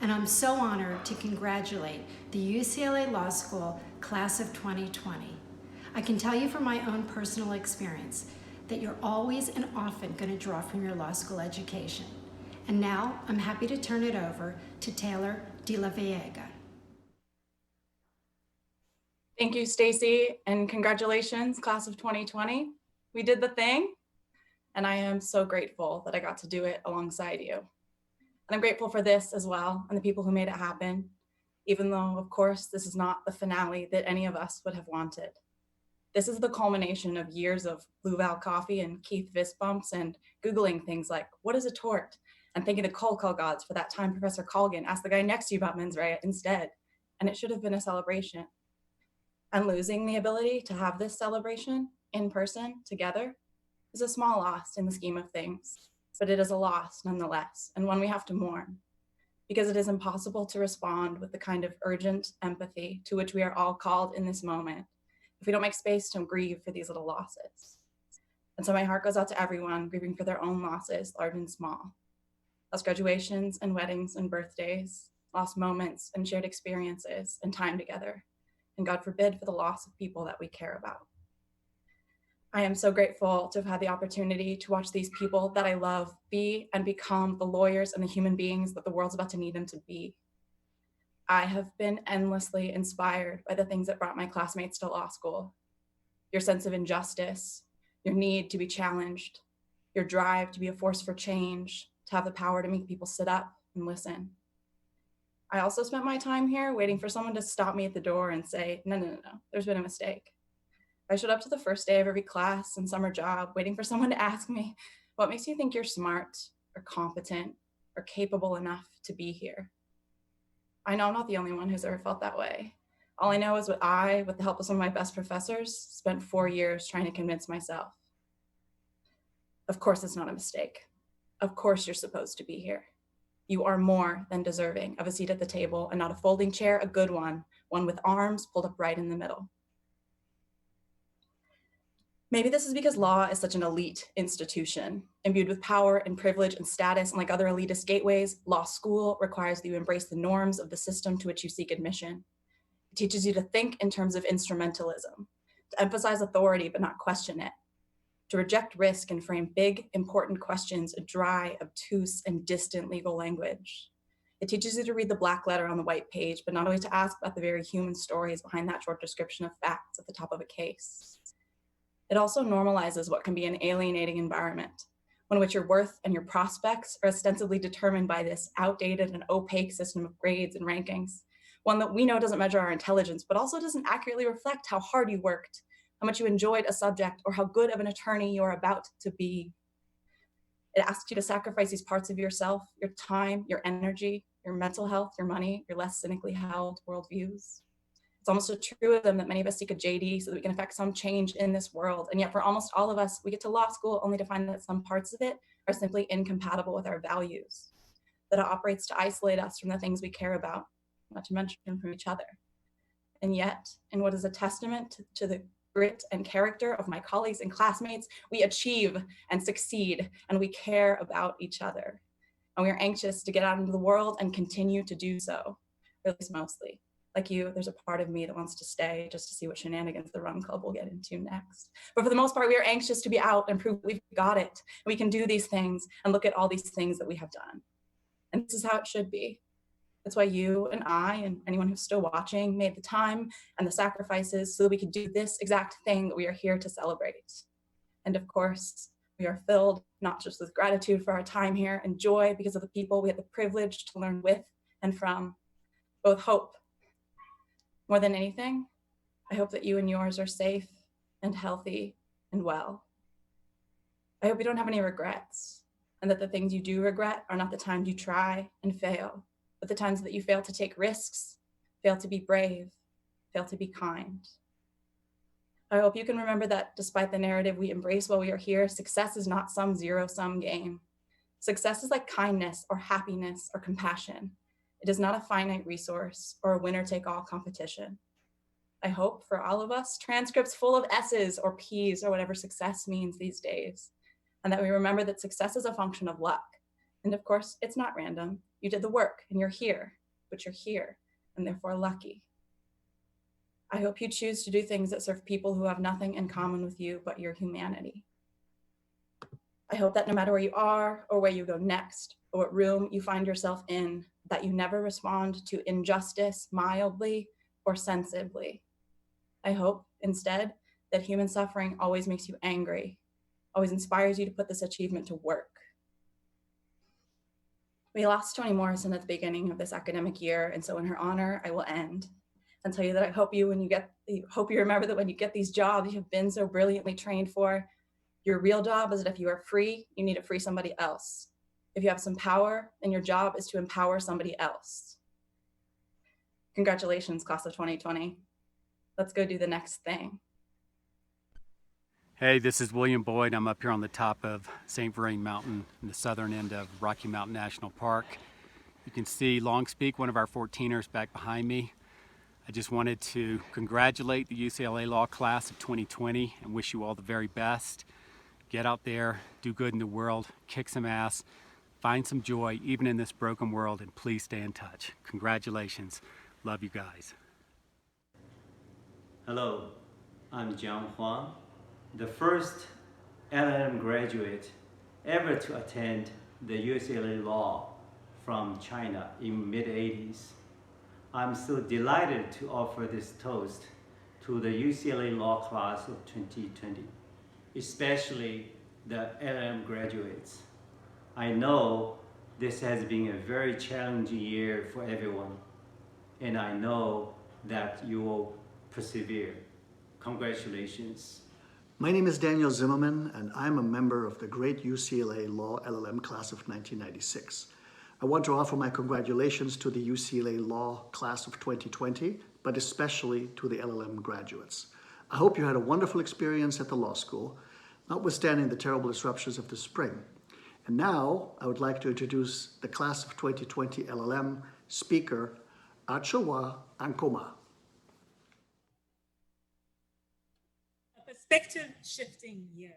S13: and I'm so honored to congratulate the UCLA Law School class of 2020. I can tell you from my own personal experience that you're always and often going to draw from your law school education. And now I'm happy to turn it over to Taylor de Laveaga.
S14: Thank you, Stacey, and congratulations, class of 2020. We did the thing, and I am so grateful that I got to do it alongside you. And I'm grateful for this as well, and the people who made it happen, even though, of course, this is not the finale that any of us would have wanted. This is the culmination of years of Blue Val coffee and Keith fist bumps and Googling things like, what is a tort? And thanking the cold call gods for that time Professor Colgan asked the guy next to you about men's right instead. And it should have been a celebration. And losing the ability to have this celebration in person together is a small loss in the scheme of things, but it is a loss nonetheless, and one we have to mourn, because it is impossible to respond with the kind of urgent empathy to which we are all called in this moment if we don't make space to grieve for these little losses. And so my heart goes out to everyone grieving for their own losses, large and small. Lost graduations and weddings and birthdays, lost moments and shared experiences and time together, and God forbid for the loss of people that we care about. I am so grateful to have had the opportunity to watch these people that I love be and become the lawyers and the human beings that the world's about to need them to be. I have been endlessly inspired by the things that brought my classmates to law school. Your sense of injustice, your need to be challenged, your drive to be a force for change, to have the power to make people sit up and listen. I also spent my time here waiting for someone to stop me at the door and say, no, there's been a mistake. I showed up to the first day of every class and summer job, waiting for someone to ask me, what makes you think you're smart or competent or capable enough to be here? I know I'm not the only one who's ever felt that way. All I know is what I, with the help of some of my best professors, spent 4 years trying to convince myself. Of course, it's not a mistake. Of course, you're supposed to be here. You are more than deserving of a seat at the table, and not a folding chair, a good one with arms pulled up right in the middle. Maybe this is because law is such an elite institution, imbued with power and privilege and status, and like other elitist gateways, law school requires that you embrace the norms of the system to which you seek admission. It teaches you to think in terms of instrumentalism, to emphasize authority but not question it, to reject risk and frame big, important questions in dry, obtuse, and distant legal language. It teaches you to read the black letter on the white page, but not only to ask about the very human stories behind that short description of facts at the top of a case. It also normalizes what can be an alienating environment, one in which your worth and your prospects are ostensibly determined by this outdated and opaque system of grades and rankings, one that we know doesn't measure our intelligence, but also doesn't accurately reflect how hard you worked, how much you enjoyed a subject, or how good of an attorney you're about to be. It asks you to sacrifice these parts of yourself, your time, your energy, your mental health, your money, your less cynically held worldviews. It's almost a truism that many of us seek a JD so that we can affect some change in this world. And yet for almost all of us, we get to law school only to find that some parts of it are simply incompatible with our values, that it operates to isolate us from the things we care about, not to mention from each other. And yet, in what is a testament to the grit and character of my colleagues and classmates, we achieve and succeed, and we care about each other. And we are anxious to get out into the world and continue to do so, or at least mostly. Like you, there's a part of me that wants to stay just to see what shenanigans the Rum Club will get into next. But for the most part, we are anxious to be out and prove we've got it. We can do these things and look at all these things that we have done. And this is how it should be. That's why you and I and anyone who's still watching made the time and the sacrifices so that we could do this exact thing that we are here to celebrate. And of course, we are filled not just with gratitude for our time here and joy because of the people we had the privilege to learn with and from, but with hope. More than anything, I hope that you and yours are safe and healthy and well. I hope you don't have any regrets, and that the things you do regret are not the times you try and fail, but the times that you fail to take risks, fail to be brave, fail to be kind. I hope you can remember that despite the narrative we embrace while we are here, success is not some zero-sum game. Success is like kindness or happiness or compassion. It is not a finite resource or a winner-take-all competition. I hope for all of us, transcripts full of S's or P's or whatever success means these days, and that we remember that success is a function of luck. And of course, it's not random. You did the work and you're here, but you're here and therefore lucky. I hope you choose to do things that serve people who have nothing in common with you but your humanity. I hope that no matter where you are or where you go next, or what room you find yourself in, that you never respond to injustice mildly or sensibly. I hope instead that human suffering always makes you angry, always inspires you to put this achievement to work. We lost Toni Morrison at the beginning of this academic year, and so in her honor, I will end and tell you that I hope you remember that when you get these jobs you have been so brilliantly trained for, your real job is that if you are free, you need to free somebody else. If you have some power, then your job is to empower somebody else. Congratulations, class of 2020. Let's go do the next thing.
S15: Hey, this is William Boyd. I'm up here on the top of St. Verlaine Mountain in the southern end of Rocky Mountain National Park. You can see Long Speak, one of our 14ers back behind me. I just wanted to congratulate the UCLA Law class of 2020 and wish you all the very best. Get out there, do good in the world, kick some ass, find some joy even in this broken world, and please stay in touch. Congratulations. Love you guys.
S16: Hello, I'm Huang, the first LL.M graduate ever to attend the UCLA Law from China in mid-80s. I'm so delighted to offer this toast to the UCLA Law class of 2020, especially the LL.M graduates. I know this has been a very challenging year for everyone, and I know that you will persevere. Congratulations.
S17: My name is Daniel Zimmermann, and I'm a member of the great UCLA Law LL.M class of 1996. I want to offer my congratulations to the UCLA Law class of 2020, but especially to the LL.M graduates. I hope you had a wonderful experience at the law school, notwithstanding the terrible disruptions of the spring. And now I would like to introduce the class of 2020 LL.M speaker, Adwoa Ankoma.
S18: A perspective shifting year.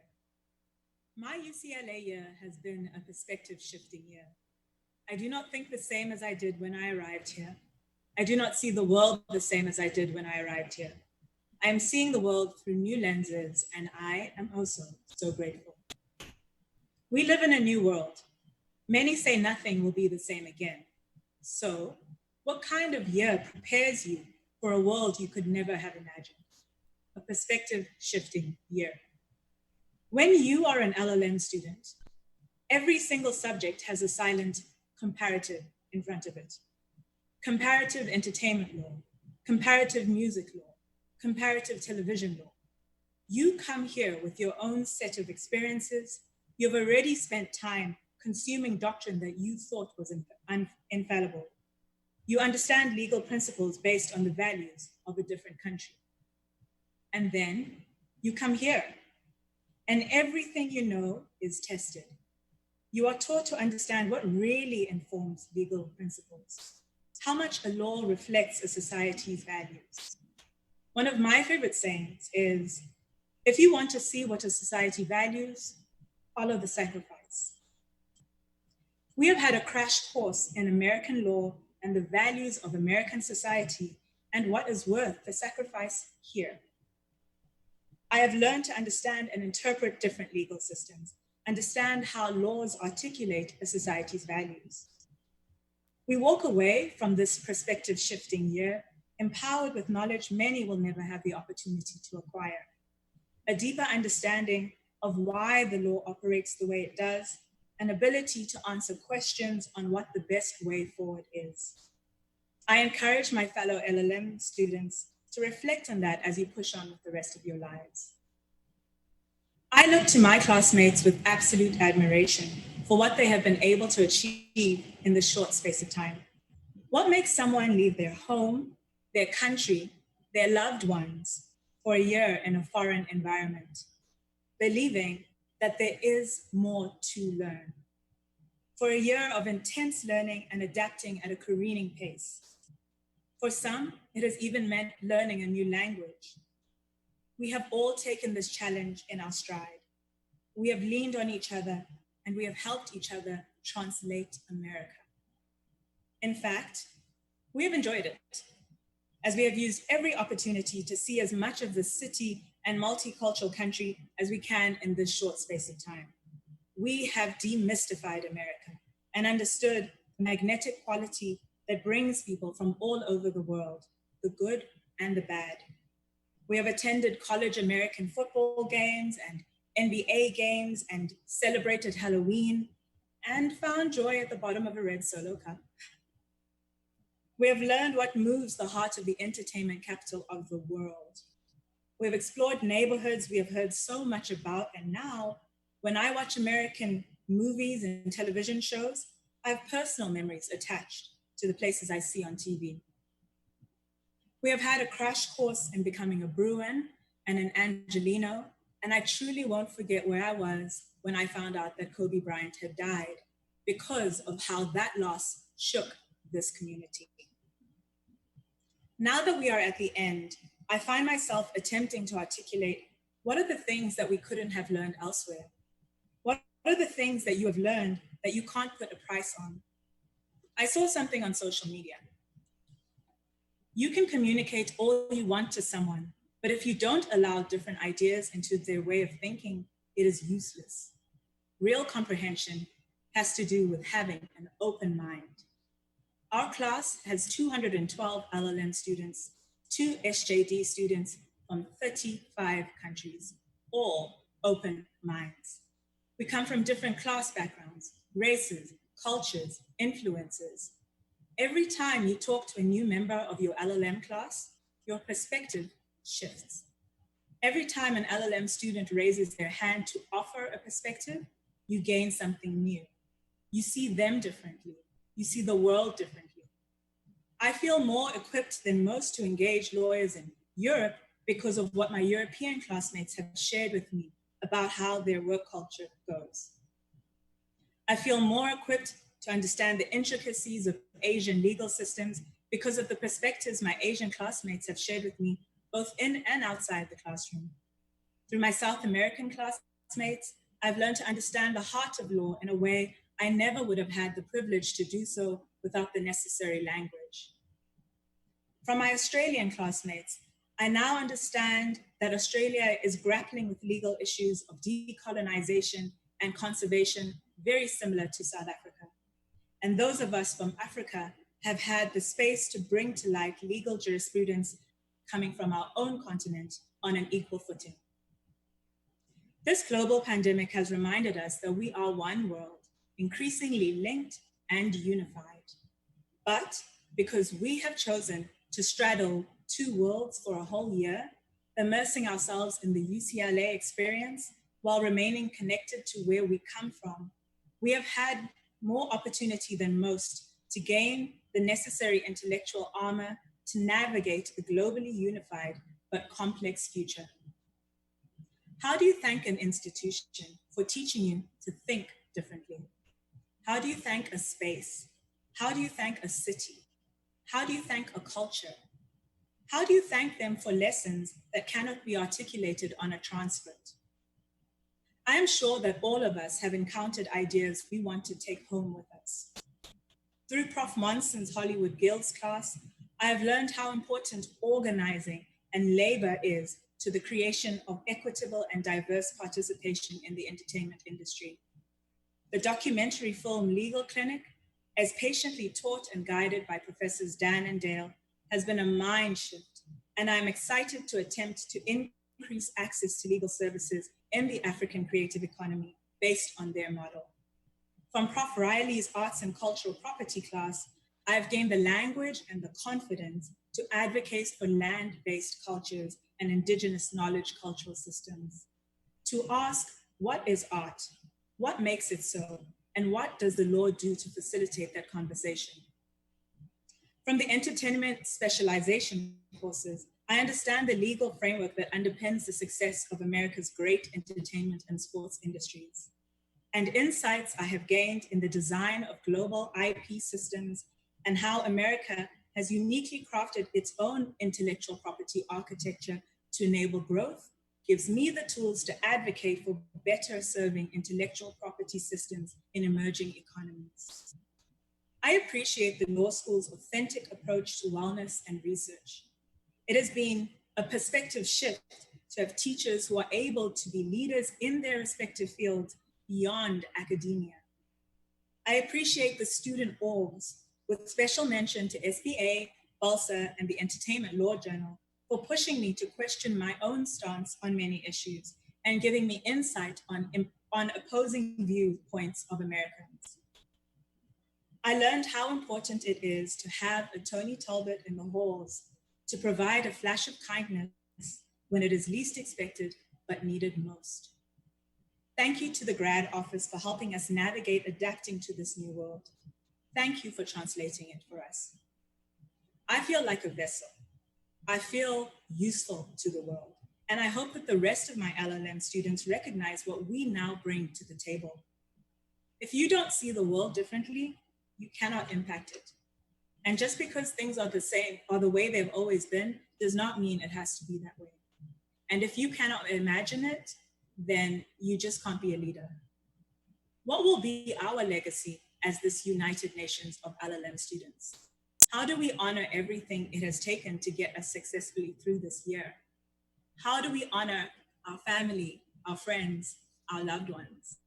S18: My UCLA year has been a perspective shifting year. I do not think the same as I did when I arrived here. I do not see the world the same as I did when I arrived here. I am seeing the world through new lenses, and I am also so grateful. We live in a new world. Many say nothing will be the same again. So, what kind of year prepares you for a world you could never have imagined? A perspective shifting year. When you are an LL.M student, every single subject has a silent comparative in front of it. Comparative entertainment law, comparative music law, comparative television law. You come here with your own set of experiences. You've already spent time consuming doctrine that you thought was infallible. You understand legal principles based on the values of a different country. And then you come here, and everything you know is tested. You are taught to understand what really informs legal principles, how much a law reflects a society's values. One of my favorite sayings is, if you want to see what a society values, follow the sacrifice. We have had a crash course in American law and the values of American society and what is worth the sacrifice here. I have learned to understand and interpret different legal systems, understand how laws articulate a society's values. We walk away from this perspective shifting year, empowered with knowledge many will never have the opportunity to acquire. A deeper understanding of why the law operates the way it does, an ability to answer questions on what the best way forward is. I encourage my fellow LL.M students to reflect on that as you push on with the rest of your lives. I look to my classmates with absolute admiration for what they have been able to achieve in this short space of time. What makes someone leave their home, their country, their loved ones for a year in a foreign environment, believing that there is more to learn? For a year of intense learning and adapting at a careening pace. For some, it has even meant learning a new language. We have all taken this challenge in our stride. We have leaned on each other and we have helped each other translate America. In fact, we have enjoyed it, as we have used every opportunity to see as much of the city and multicultural country as we can in this short space of time. We have demystified America and understood the magnetic quality that brings people from all over the world, the good and the bad. We have attended college American football games and NBA games and celebrated Halloween and found joy at the bottom of a red Solo cup. We have learned what moves the heart of the entertainment capital of the world. We have explored neighborhoods we have heard so much about, and now, when I watch American movies and television shows, I have personal memories attached to the places I see on TV. We have had a crash course in becoming a Bruin and an Angelino, and I truly won't forget where I was when I found out that Kobe Bryant had died, because of how that loss shook this community. Now that we are at the end, I find myself attempting to articulate what are the things that we couldn't have learned elsewhere? What are the things that you have learned that you can't put a price on? I saw something on social media. You can communicate all you want to someone, but if you don't allow different ideas into their way of thinking, it is useless. Real comprehension has to do with having an open mind. Our class has 212 LL.M students, 2 SJD students from 35 countries, all open minds. We come from different class backgrounds, races, cultures, influences. Every time you talk to a new member of your LL.M class, your perspective shifts. Every time an LL.M student raises their hand to offer a perspective, you gain something new. You see them differently. You see the world differently. I feel more equipped than most to engage lawyers in Europe because of what my European classmates have shared with me about how their work culture goes. I feel more equipped to understand the intricacies of Asian legal systems because of the perspectives my Asian classmates have shared with me, both in and outside the classroom. Through my South American classmates, I've learned to understand the heart of law in a way I never would have had the privilege to do so without the necessary language. From my Australian classmates, I now understand that Australia is grappling with legal issues of decolonization and conservation very similar to South Africa. And those of us from Africa have had the space to bring to light legal jurisprudence coming from our own continent on an equal footing. This global pandemic has reminded us that we are one world, increasingly linked and unified. But because we have chosen to straddle two worlds for a whole year, immersing ourselves in the UCLA experience while remaining connected to where we come from, we have had more opportunity than most to gain the necessary intellectual armor to navigate the globally unified but complex future. How do you thank an institution for teaching you to think differently? How do you thank a space? How do you thank a city? How do you thank a culture? How do you thank them for lessons that cannot be articulated on a transcript? I am sure that all of us have encountered ideas we want to take home with us. Through Prof. Monson's Hollywood Guilds class, I have learned how important organizing and labor is to the creation of equitable and diverse participation in the entertainment industry. The documentary film Legal Clinic, as patiently taught and guided by Professors Dan and Dale, has been a mind shift, and I'm excited to attempt to increase access to legal services in the African creative economy based on their model. From Prof. Riley's Arts and Cultural Property class, I have gained the language and the confidence to advocate for land-based cultures and indigenous knowledge cultural systems. To ask, what is art? What makes it so? And what does the law do to facilitate that conversation? From the entertainment specialization courses, I understand the legal framework that underpins the success of America's great entertainment and sports industries. And insights I have gained in the design of global IP systems and how America has uniquely crafted its own intellectual property architecture to enable growth gives me the tools to advocate for better serving intellectual property systems in emerging economies. I appreciate the law school's authentic approach to wellness and research. It has been a perspective shift to have teachers who are able to be leaders in their respective fields beyond academia. I appreciate the student orgs, with special mention to SBA, BALSA, and the Entertainment Law Journal, for pushing me to question my own stance on many issues and giving me insight on opposing viewpoints of Americans. I learned how important it is to have a Tony Talbot in the halls to provide a flash of kindness when it is least expected but needed most. Thank you to the grad office for helping us navigate adapting to this new world. Thank you for translating it for us. I feel like a vessel. I feel useful to the world. And I hope that the rest of my LL.M students recognize what we now bring to the table. If you don't see the world differently, you cannot impact it. And just because things are the same or the way they've always been does not mean it has to be that way. And if you cannot imagine it, then you just can't be a leader. What will be our legacy as this United Nations of LL.M students? How do we honor everything it has taken to get us successfully through this year? How do we honor our family, our friends, our loved ones?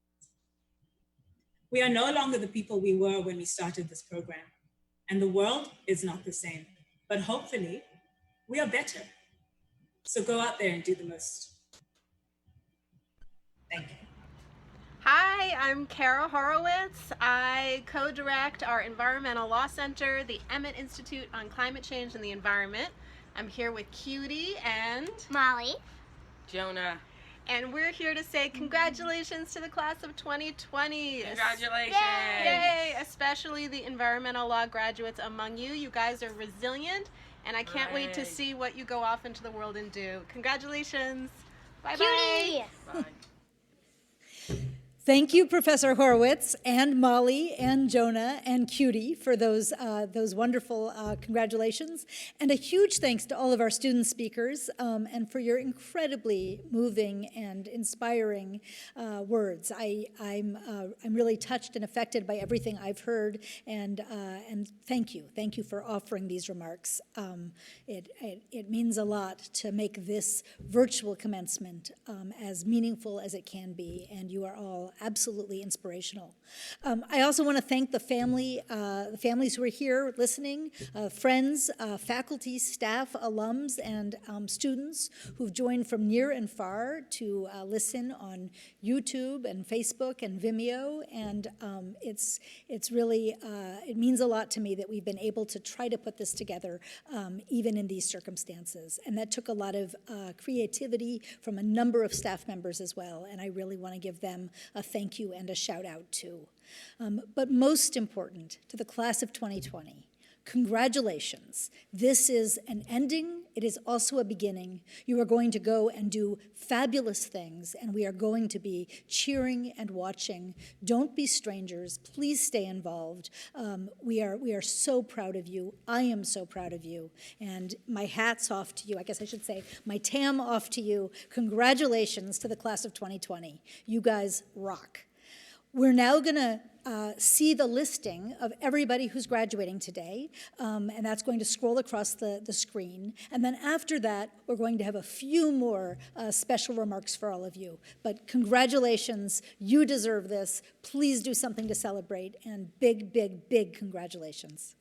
S18: We are no longer the people we were when we started this program, and the world is not the same, but hopefully we are better. So go out there and do the most. Thank you.
S19: Hi, I'm Kara Horowitz. I co-direct our Environmental Law Center, the Emmett Institute on Climate Change and the Environment. I'm here with Cutie and
S20: Molly,
S19: Jonah, and we're here to say congratulations to the class of 2020.
S20: Congratulations!
S19: Yay! Especially the environmental law graduates among you. You guys are resilient, and I can't wait to see what you go off into the world and do. Congratulations! Bye-bye!
S20: Cutie!
S19: Bye.
S1: Thank you, Professor Horowitz, and Molly, and Jonah, and Cutie for those wonderful congratulations. And a huge thanks to all of our student speakers and for your incredibly moving and inspiring words. I'm really touched and affected by everything I've heard, and thank you. Thank you for offering these remarks. It means a lot to make this virtual commencement as meaningful as it can be, and you are all absolutely inspirational. I also want to thank the families who are here listening, friends, faculty, staff, alums, and students who've joined from near and far to listen on YouTube and Facebook and Vimeo. And it's really, it means a lot to me that we've been able to try to put this together even in these circumstances. And that took a lot of creativity from a number of staff members as well. And I really want to give them a thank you and a shout out too. But most important, to the class of 2020, congratulations. This is an ending. It is also a beginning. You are going to go and do fabulous things, and we are going to be cheering and watching. Don't be strangers. Please stay involved. We are so proud of you. I am so proud of you. And my hat's off to you. I guess I should say my tam off to you. Congratulations to the class of 2020. You guys rock. We're now going to see the listing of everybody who's graduating today, and that's going to scroll across the screen. And then after that, we're going to have a few more special remarks for all of you. But congratulations, you deserve this. Please do something to celebrate, and big, big, big congratulations.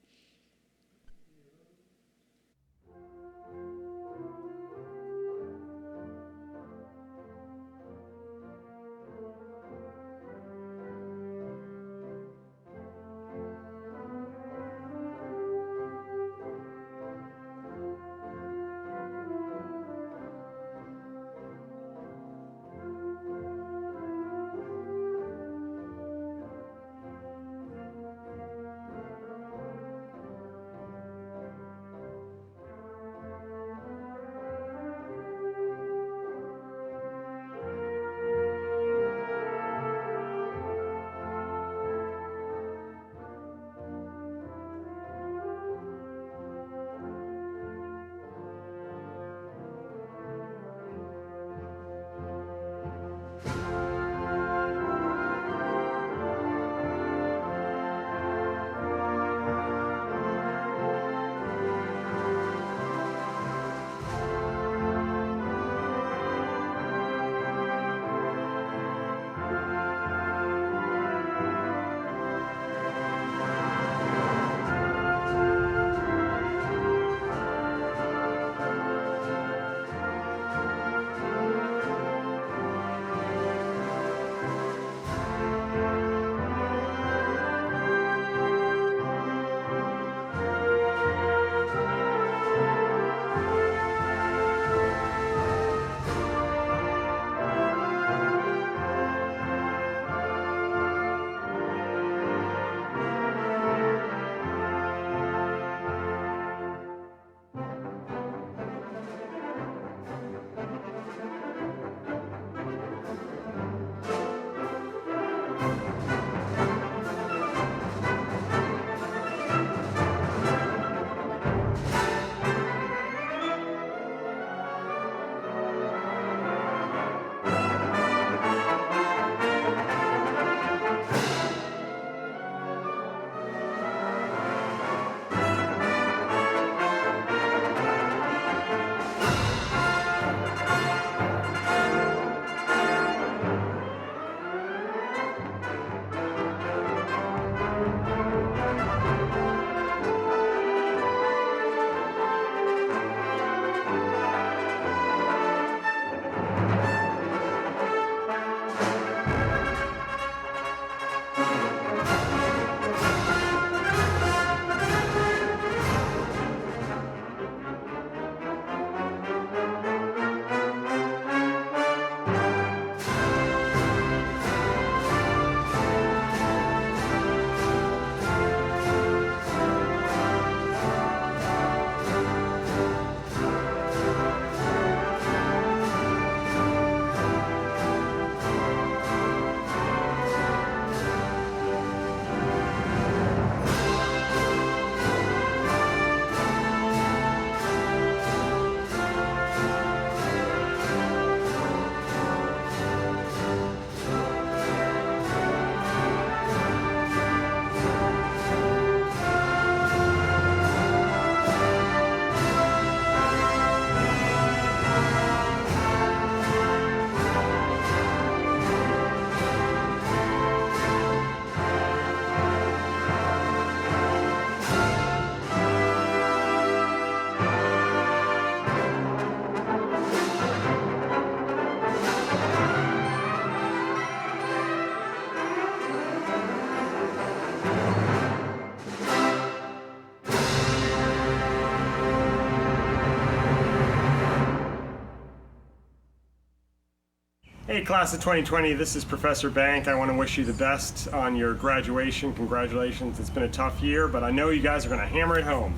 S20: Hey, class of 2020, this is Professor Bank. I want to wish you the best on your graduation. Congratulations. It's been a tough year, but I know you guys are going to hammer it home.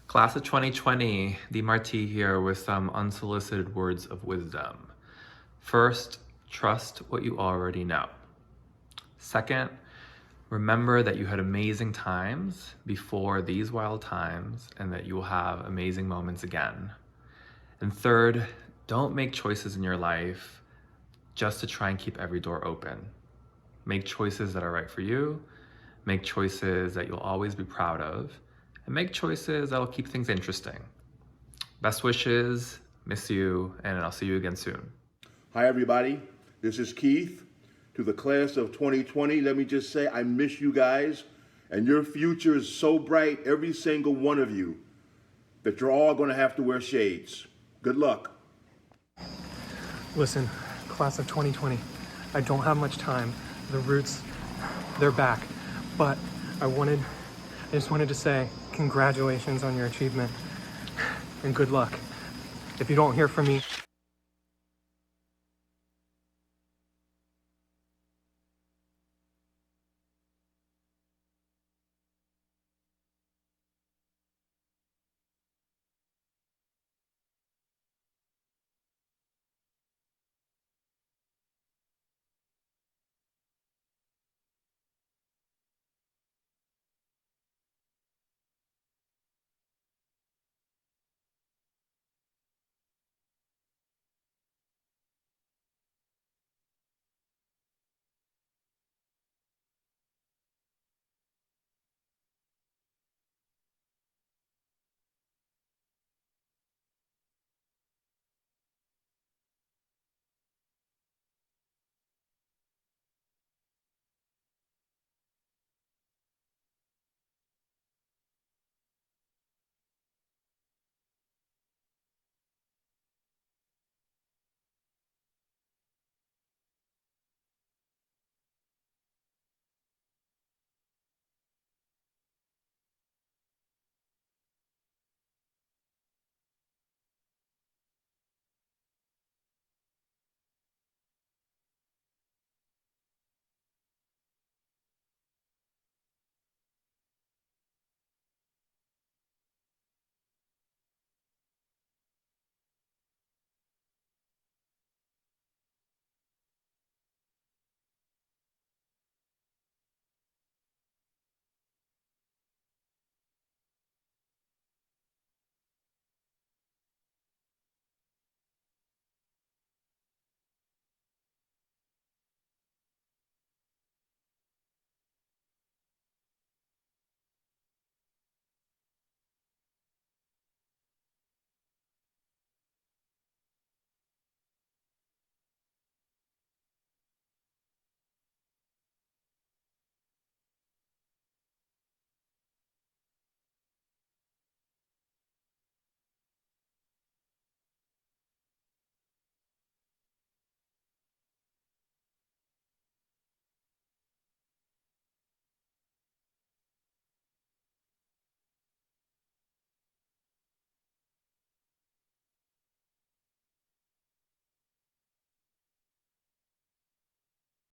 S21: Class of 2020, the Marti here with some unsolicited words of wisdom. First, trust what you already know. Second, remember that you had amazing times before these wild times and that you will have amazing moments again. And third, don't make choices in your life just to try and keep every door open. Make choices that are right for you, make choices that you'll always be proud of, and make choices that will keep things interesting. Best wishes, miss you, and I'll see you again soon.
S22: Hi everybody, this is Keith. To the class of 2020, let me just say I miss you guys, and your future is so bright, every single one of you, that you're all gonna have to wear shades. Good luck.
S23: Listen, class of 2020, I don't have much time. The roots, they're back. But I just wanted to say congratulations on your achievement and good luck. If you don't hear from me,